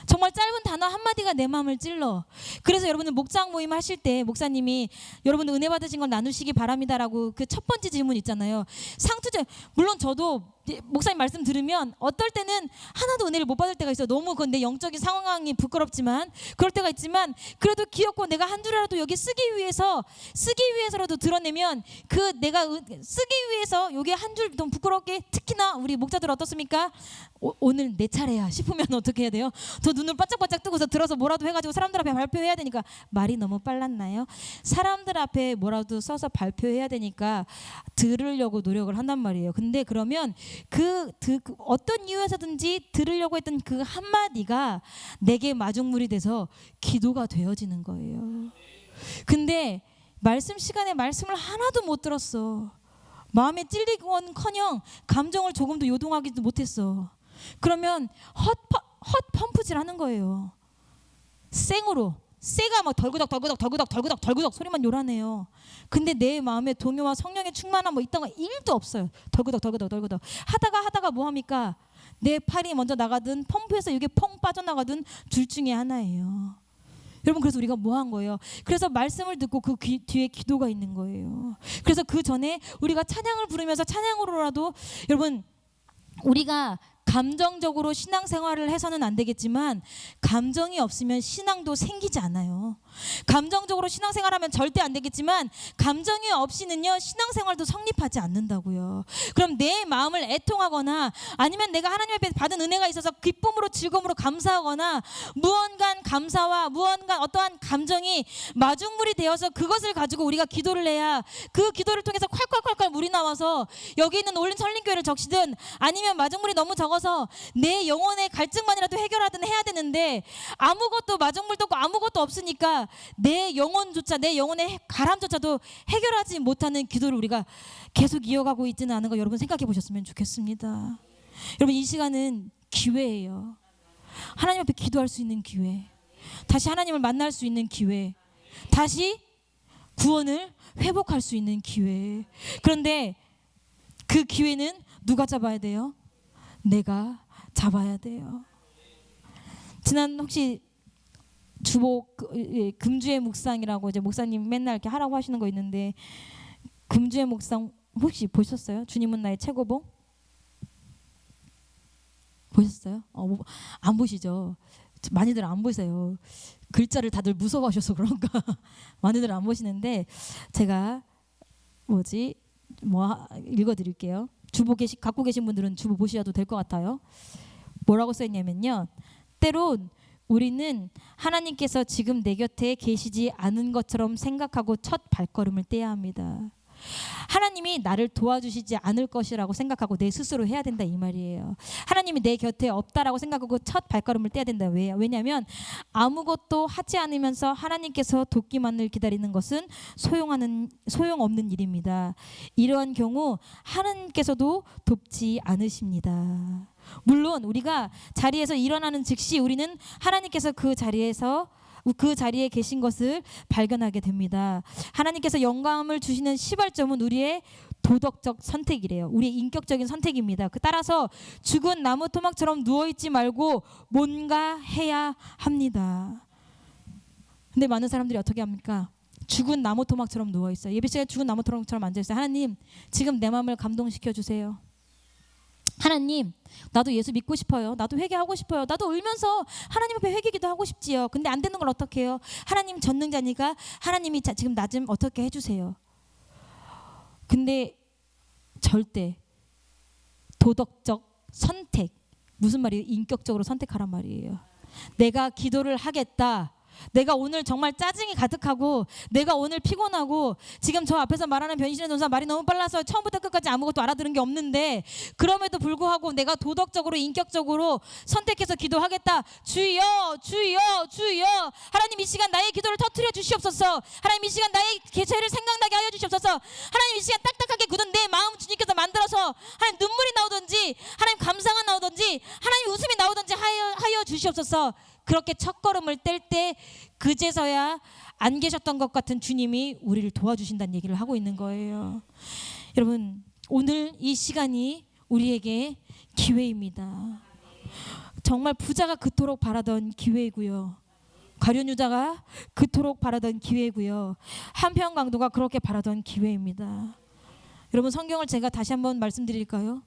정말 짧은 단어 한마디가 내 마음을 찔러. 그래서 여러분들 목장 모임 하실 때 목사님이 여러분들 은혜 받으신 걸 나누시기 바랍니다라고 그 첫 번째 질문 있잖아요. 상투제, 물론 저도 목사님 말씀 들으면 어떨 때는 하나도 은혜를 못 받을 때가 있어요. 너무 내 영적인 상황이 부끄럽지만 그럴 때가 있지만, 그래도 귀엽고 내가 한 줄이라도 여기 쓰기 위해서라도 드러내면 그 내가 쓰기 위해서 여기 한 줄 너무 부끄럽게, 특히나 우리 목자들 어떻습니까? 오늘 내 차례야 싶으면 어떻게 해야 돼요? 더 눈을 반짝반짝 뜨고서 들어서 뭐라도 해가지고 사람들 앞에 발표해야 되니까 말이 너무 빨랐나요? 사람들 앞에 뭐라도 써서 발표해야 되니까 들으려고 노력을 한단 말이에요. 근데 그러면 그 어떤 이유에서든지 들으려고 했던 그 한마디가 내게 마중물이 돼서 기도가 되어지는 거예요. 근데 말씀 시간에 말씀을 하나도 못 들었어. 마음에 찔리건커녕 감정을 조금도 요동하기도 못했어. 그러면 헛 펌프질 하는 거예요. 생으로. 쇠가 막 덜그덕 소리만 요란해요. 근데 내 마음에 동요와 성령의 충만함 뭐 이딴 거 1도 없어요. 덜그덕 하다가 뭐 합니까? 내 팔이 먼저 나가든 펌프에서 이게 펑 빠져나가든 둘 중에 하나예요. 여러분, 그래서 우리가 뭐 한 거예요? 그래서 말씀을 듣고 그 뒤에 기도가 있는 거예요. 그래서 그 전에 우리가 찬양을 부르면서 찬양으로라도, 여러분, 우리가 감정적으로 신앙생활을 해서는 안 되겠지만 감정이 없으면 신앙도 생기지 않아요. 감정적으로 신앙생활하면 절대 안 되겠지만 감정이 없이는요, 신앙생활도 성립하지 않는다고요. 그럼 내 마음을 애통하거나 아니면 내가 하나님 앞에 받은 은혜가 있어서 기쁨으로 즐거움으로 감사하거나 무언가 감사와 무언가 어떠한 감정이 마중물이 되어서 그것을 가지고 우리가 기도를 해야 그 기도를 통해서 콸콸콸콸 물이 나와서 여기 있는 올린 설린교회를 적시든 아니면 마중물이 너무 적어서 내 영혼의 갈증만이라도 해결하든 해야 되는데, 아무것도 마중물도 없고 아무것도 없으니까 내 영혼조차, 내 영혼의 가람조차도 해결하지 못하는 기도를 우리가 계속 이어가고 있지는 않은 거 여러분 생각해 보셨으면 좋겠습니다. 여러분, 이 시간은 기회예요. 하나님 앞에 기도할 수 있는 기회, 다시 하나님을 만날 수 있는 기회, 다시 구원을 회복할 수 있는 기회. 그런데 그 기회는 누가 잡아야 돼요? 내가 잡아야 돼요. 지난 혹시 금주의 묵상이라고 이제 목사님 맨날 이렇게 하라고 하시는 거 있는데, 금주의 묵상 혹시 보셨어요? 주님은 나의 최고봉 보셨어요? 안 보시죠? 많이들 안 보세요. 글자를 다들 무서워하셔서 그런가 많이들 안 보시는데, 제가 읽어드릴게요. 주보 갖고 계신 분들은 주보 보셔도 될 것 같아요. 뭐라고 써있냐면요, 때론 우리는 하나님께서 지금 내 곁에 계시지 않은 것처럼 생각하고 첫 발걸음을 떼야 합니다. 하나님이 나를 도와주시지 않을 것이라고 생각하고 내 스스로 해야 된다, 이 말이에요. 하나님이 내 곁에 없다라고 생각하고 첫 발걸음을 떼야 된다. 왜냐하면 아무것도 하지 않으면서 하나님께서 돕기만을 기다리는 것은 소용없는 일입니다. 이러한 경우 하나님께서도 돕지 않으십니다. 물론 우리가 자리에서 일어나는 즉시 우리는 하나님께서 그 자리에 계신 것을 발견하게 됩니다. 하나님께서 영감을 주시는 시발점은 우리의 도덕적 선택이래요. 우리의 인격적인 선택입니다. 따라서 죽은 나무 토막처럼 누워있지 말고 뭔가 해야 합니다. 근데 많은 사람들이 어떻게 합니까? 죽은 나무 토막처럼 누워있어요. 예배 시간에 죽은 나무 토막처럼 앉아있어요. 하나님, 지금 내 마음을 감동시켜 주세요. 하나님, 나도 예수 믿고 싶어요. 나도 회개하고 싶어요. 나도 울면서 하나님 앞에 회개기도 하고 싶지요. 근데 안 되는 걸 어떻게 해요? 하나님 전능자니까 하나님이 지금 나 좀 어떻게 해주세요. 근데 절대 도덕적 선택, 무슨 말이에요? 인격적으로 선택하란 말이에요. 내가 기도를 하겠다. 내가 오늘 정말 짜증이 가득하고 내가 오늘 피곤하고 지금 저 앞에서 말하는 변신의 전사 말이 너무 빨라서 처음부터 끝까지 아무것도 알아들은 게 없는데 그럼에도 불구하고 내가 도덕적으로 인격적으로 선택해서 기도하겠다. 주여 주여 주여 하나님 이 시간 나의 기도를 터뜨려 주시옵소서. 하나님 이 시간 나의 죄를 생각나게 하여 주시옵소서. 하나님 이 시간 딱딱하게 굳은 내 마음 주님께서 만들어서 하나님 눈물이 나오든지 하나님 감사가 나오든지 하나님 웃음이 나오든지 하여 주시옵소서. 그렇게 첫걸음을 뗄 때 그제서야 안 계셨던 것 같은 주님이 우리를 도와주신다는 얘기를 하고 있는 거예요. 여러분 오늘 이 시간이 우리에게 기회입니다. 정말 부자가 그토록 바라던 기회이고요. 가룟유다가 그토록 바라던 기회고요. 한평 강도가 그렇게 바라던 기회입니다. 여러분 성경을 제가 다시 한번 말씀드릴까요?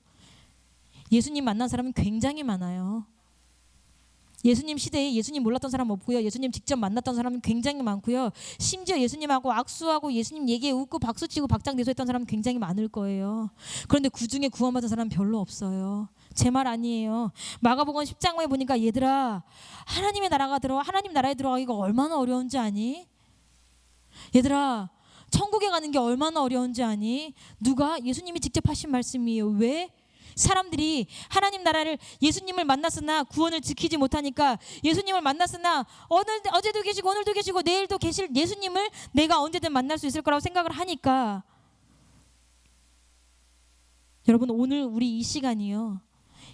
예수님 만난 사람은 굉장히 많아요. 예수님 시대에 예수님 몰랐던 사람 없고요. 예수님 직접 만났던 사람은 굉장히 많고요. 심지어 예수님하고 악수하고 예수님 얘기에 웃고 박수치고 박장대소했던 사람은 굉장히 많을 거예요. 그런데 그중에 구원받은 사람은 별로 없어요. 제 말 아니에요. 마가복음 10장에 보니까 얘들아 하나님 나라에 들어가기가 얼마나 어려운지 아니? 얘들아 천국에 가는 게 얼마나 어려운지 아니? 누가? 예수님이 직접 하신 말씀이에요. 왜? 사람들이 하나님 나라를 예수님을 만났으나 구원을 지키지 못하니까 예수님을 만났으나 어제도 계시고 오늘도 계시고 내일도 계실 예수님을 내가 언제든 만날 수 있을 거라고 생각을 하니까 여러분 오늘 우리 이 시간이요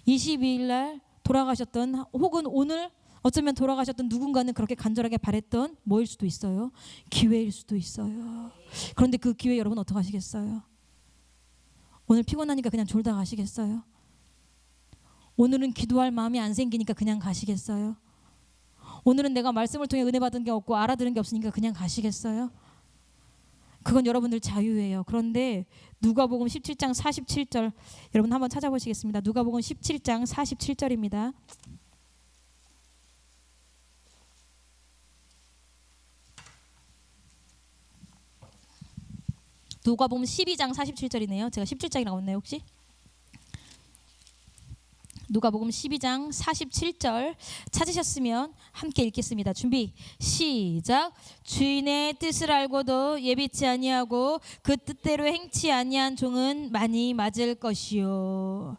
22일 날 돌아가셨던 혹은 오늘 어쩌면 돌아가셨던 누군가는 그렇게 간절하게 바랬던 뭐일 수도 있어요. 기회일 수도 있어요. 그런데 그 기회 여러분 어떻게 하시겠어요? 오늘 피곤하니까 그냥 졸다 가시겠어요? 오늘은 기도할 마음이 안 생기니까 그냥 가시겠어요? 오늘은 내가 말씀을 통해 은혜 받은 게 없고 알아들은 게 없으니까 그냥 가시겠어요? 그건 여러분들 자유예요. 그런데 누가복음 17장 47절 여러분 한번 찾아보시겠습니다. 누가복음 17장 47절입니다. 누가복음 12장 47절이네요. 제가 17장이라고 했나요 혹시? 누가복음 12장 47절 찾으셨으면 함께 읽겠습니다. 준비 시작. 주인의 뜻을 알고도 예비치 아니하고 그 뜻대로 행치 아니한 종은 많이 맞을 것이요.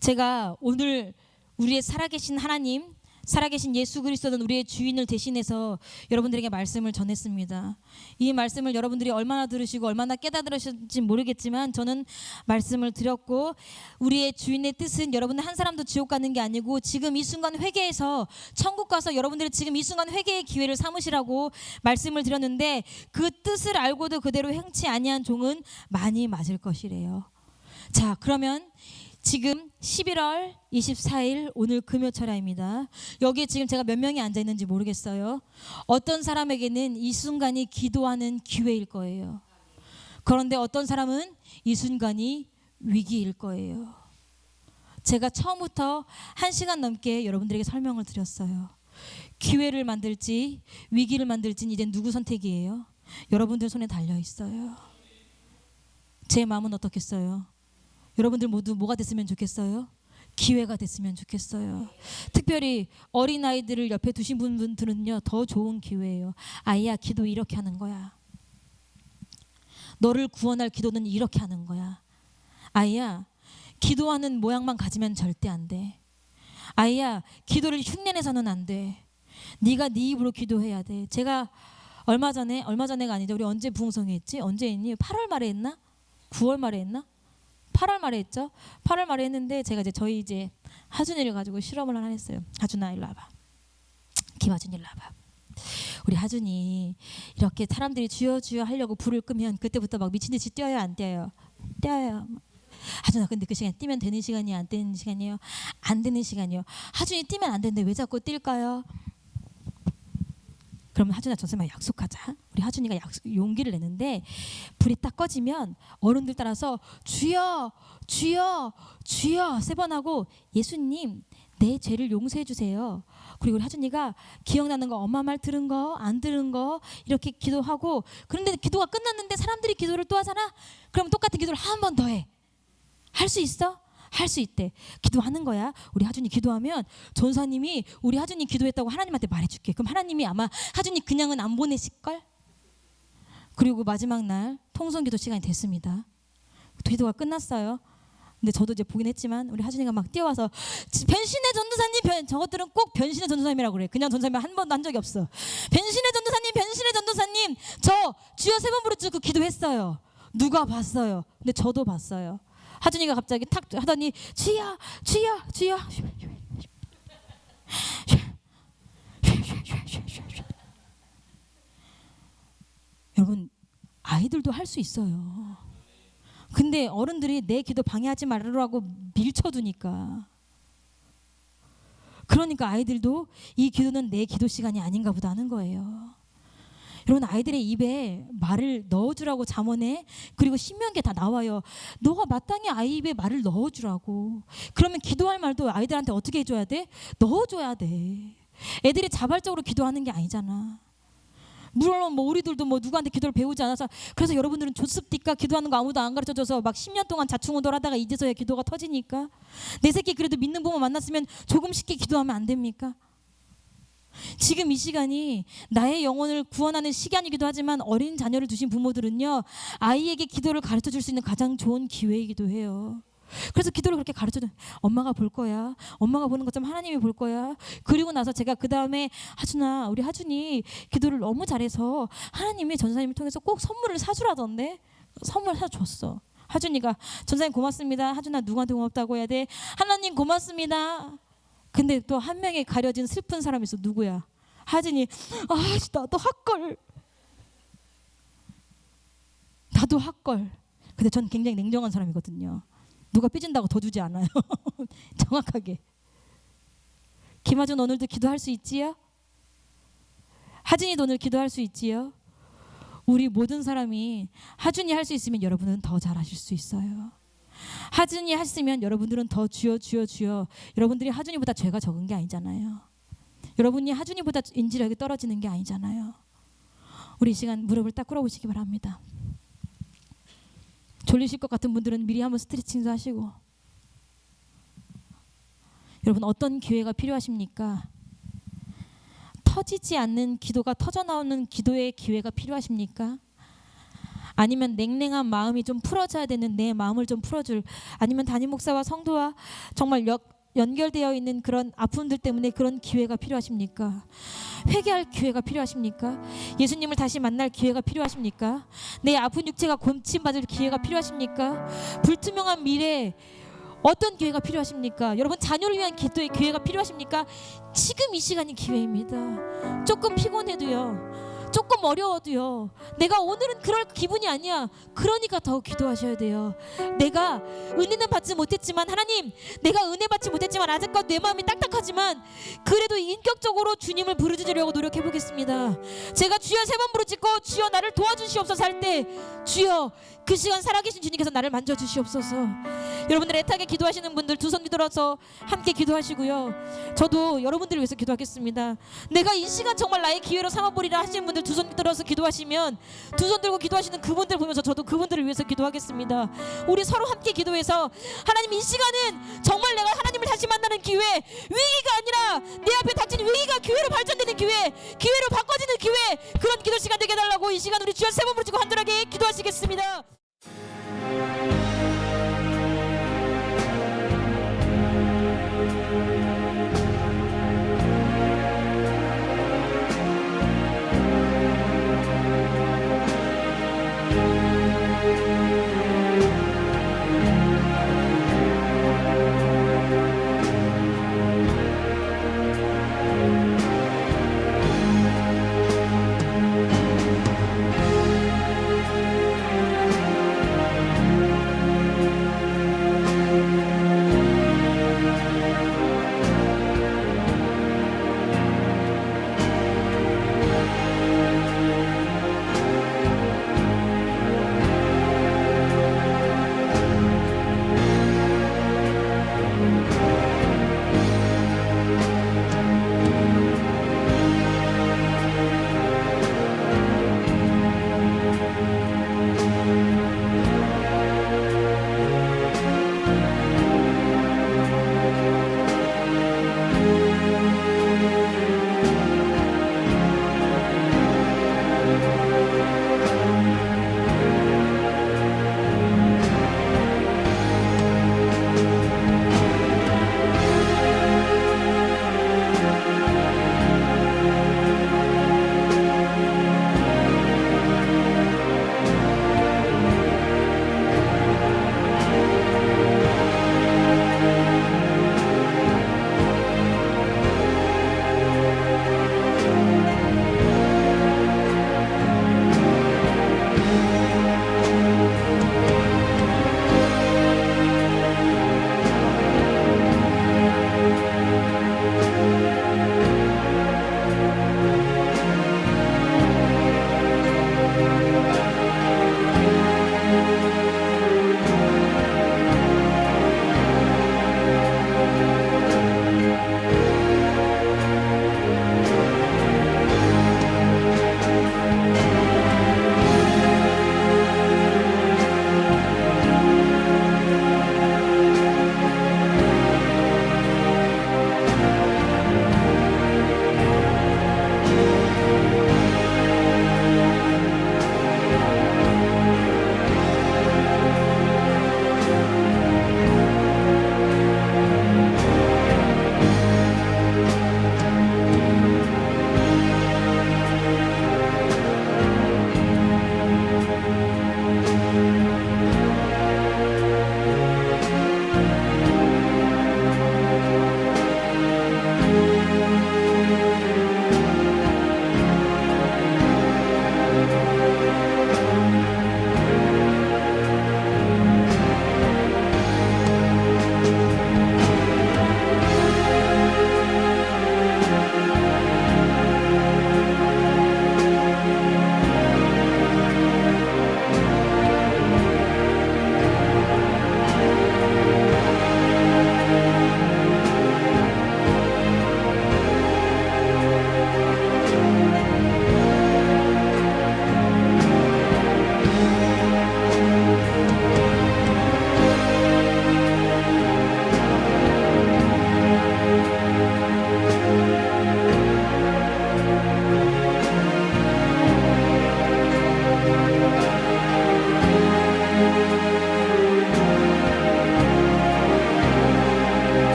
제가 오늘 우리의 살아계신 하나님 살아계신 예수 그리스도는 우리의 주인을 대신해서 여러분들에게 말씀을 전했습니다. 이 말씀을 여러분들이 얼마나 들으시고 얼마나 깨달으셨는지 모르겠지만 저는 말씀을 드렸고 우리의 주인의 뜻은 여러분들 한 사람도 지옥 가는 게 아니고 지금 이 순간 회개해서 천국 가서 여러분들이 지금 이 순간 회개의 기회를 삼으시라고 말씀을 드렸는데 그 뜻을 알고도 그대로 행치 아니한 종은 많이 맞을 것이래요. 자 그러면 지금 11월 24일 오늘 금요철야입니다. 여기에 지금 제가 몇 명이 앉아 있는지 모르겠어요. 어떤 사람에게는 이 순간이 기도하는 기회일 거예요. 그런데 어떤 사람은 이 순간이 위기일 거예요. 제가 처음부터 1시간 넘게 여러분들에게 설명을 드렸어요. 기회를 만들지 위기를 만들지는 이제 누구 선택이에요? 여러분들 손에 달려 있어요. 제 마음은 어떻겠어요? 여러분들 모두 뭐가 됐으면 좋겠어요? 기회가 됐으면 좋겠어요. 특별히 어린아이들을 옆에 두신 분들은요 더 좋은 기회예요. 아이야 기도 이렇게 하는 거야. 너를 구원할 기도는 이렇게 하는 거야. 아이야 기도하는 모양만 가지면 절대 안 돼. 아이야 기도를 흉내내서는 안 돼. 네가 네 입으로 기도해야 돼. 제가 얼마 전에가 아니죠. 우리 언제 부흥성회 했지? 언제 했니? 8월 말에 했나? 9월 말에 했나? 8월 말에 했죠. 8월 말에 했는데 제가 저희 하준이를 가지고 실험을 하나 했어요. 하준아 일로 와봐. 김하준 일로 와봐. 우리 하준이 이렇게 사람들이 주여 주여 하려고 불을 끄면 그때부터 막 미친 듯이 뛰어요 안 뛰어요? 뛰어요. 하준아 근데 그 시간 뛰면 되는 시간이야 안 되는 시간이에요? 안 되는 시간이요. 하준이 뛰면 안 되는데 왜 자꾸 뛸까요? 그러면 하준아 전쌤아 약속하자. 우리 하준이가 용기를 내는데 불이 딱 꺼지면 어른들 따라서 주여 주여 주여 3번 하고 예수님 내 죄를 용서해 주세요. 그리고 우리 하준이가 기억나는 거 엄마 말 들은 거 안 들은 거 이렇게 기도하고 그런데 기도가 끝났는데 사람들이 기도를 또 하잖아. 그럼 똑같은 기도를 한 번 더 해. 할 수 있어? 할 수 있대. 기도하는 거야. 우리 하준이 기도하면 전사님이 우리 하준이 기도했다고 하나님한테 말해줄게. 그럼 하나님이 아마 하준이 그냥은 안 보내실걸? 그리고 마지막 날 통성기도 시간이 됐습니다. 기도가 끝났어요. 근데 저도 이제 보긴 했지만 우리 하준이가 막 뛰어와서 변신의 전도사님, 저것들은 꼭 변신의 전도사님이라고 그래. 그냥 전도사님 한 번도 한 적이 없어. 변신의 전도사님, 변신의 전도사님, 저 주여 3번 부르짖고 기도했어요. 누가 봤어요? 근데 저도 봤어요. 하준이가 갑자기 탁 하더니 주여 주여 주여 여러분, 아이들도 할 수 있어요. 근데 어른들이 내 기도 방해하지 말으라고 밀쳐두니까, 그러니까 아이들도 이 기도는 내 기도 시간이 아닌가 보다 하는 거예요. 여러분, 아이들의 입에 말을 넣어주라고 잠언에 그리고 신명기에 다 나와요. 너가 마땅히 아이 입에 말을 넣어주라고. 그러면 기도할 말도 아이들한테 어떻게 해줘야 돼? 넣어줘야 돼. 애들이 자발적으로 기도하는 게 아니잖아. 물론 뭐 우리들도 뭐 누구한테 기도를 배우지 않아서, 그래서 여러분들은 좋습니까? 기도하는 거 아무도 안 가르쳐줘서 막 10년 동안 자충우돌하다가 이제서야 기도가 터지니까. 내 새끼 그래도 믿는 부모 만났으면 조금 쉽게 기도하면 안 됩니까? 지금 이 시간이 나의 영혼을 구원하는 시간이기도 하지만 어린 자녀를 두신 부모들은요, 아이에게 기도를 가르쳐줄 수 있는 가장 좋은 기회이기도 해요. 그래서 기도를 그렇게 가르쳐줘. 엄마가 볼 거야. 엄마가 보는 것처럼 하나님이 볼 거야. 그리고 나서 제가 그 다음에 하준아, 우리 하준이 기도를 너무 잘해서 하나님이 전사님을 통해서 꼭 선물을 사주라던데. 선물 사줬어. 하준이가 전사님 고맙습니다. 하준아, 누구한테 고맙다고 해야 돼? 하나님 고맙습니다. 근데 또 한 명이 가려진 슬픈 사람이 있어. 누구야? 하준이. 나도 핫걸. 나도 핫걸. 근데 전 굉장히 냉정한 사람이거든요. 누가 삐진다고 더 주지 않아요. 정확하게. 김하준, 오늘도 기도할 수 있지요? 하준이도 오늘 기도할 수 있지요? 우리 모든 사람이 하준이 할 수 있으면 여러분은 더 잘하실 수 있어요. 하준이 했으면 여러분들은 더 주여 주여 주여. 여러분들이 하준이보다 죄가 적은 게 아니잖아요. 여러분이 하준이보다 인지력이 떨어지는 게 아니잖아요. 우리 이 시간 무릎을 딱 꿇어보시기 바랍니다. 졸리실 것 같은 분들은 미리 한번 스트레칭도 하시고. 여러분, 어떤 기회가 필요하십니까? 터지지 않는 기도가 터져나오는 기도의 기회가 필요하십니까? 아니면 냉랭한 마음이 좀 풀어져야 되는 내 마음을 좀 풀어줄, 아니면 담임 목사와 성도와 정말 연결되어 있는 그런 아픔들 때문에 그런 기회가 필요하십니까? 회개할 기회가 필요하십니까? 예수님을 다시 만날 기회가 필요하십니까? 내 아픈 육체가 고침받을 기회가 필요하십니까? 불투명한 미래, 어떤 기회가 필요하십니까? 여러분, 자녀를 위한 기도의 기회가 필요하십니까? 지금 이 시간이 기회입니다. 조금 피곤해도요, 조금 어려워도요, 내가 오늘은 그럴 기분이 아니야. 그러니까 더 기도하셔야 돼요. 내가 은혜는 받지 못했지만, 하나님, 내가 은혜 받지 못했지만 아직까지 내 마음이 딱딱하지만 그래도 인격적으로 주님을 부르짖으려고 노력해 보겠습니다. 제가 주여 3번 부르짖고 주여 나를 도와주시옵소서 할 때, 주여 그 시간 살아계신 주님께서 나를 만져주시옵소서. 여러분들 애타게 기도하시는 분들 두 손 들어서 함께 기도하시고요. 저도 여러분들을 위해서 기도하겠습니다. 내가 이 시간 정말 나의 기회로 삼아보리라 하시는 분들 두 손 들어서 기도하시면, 두 손 들고 기도하시는 그분들 보면서 저도 그분들을 위해서 기도하겠습니다. 우리 서로 함께 기도해서, 하나님, 이 시간은 정말 내가 하나님을 다시 만나는 기회, 위기가 아니라 내 앞에 닥친 위기가 기회로 발전되는 기회, 기회로 바꿔지는 기회, 그런 기도 시간 되게 해달라고 이 시간 우리 주여 3번 부르짖고 간절하게 기도하시겠습니다.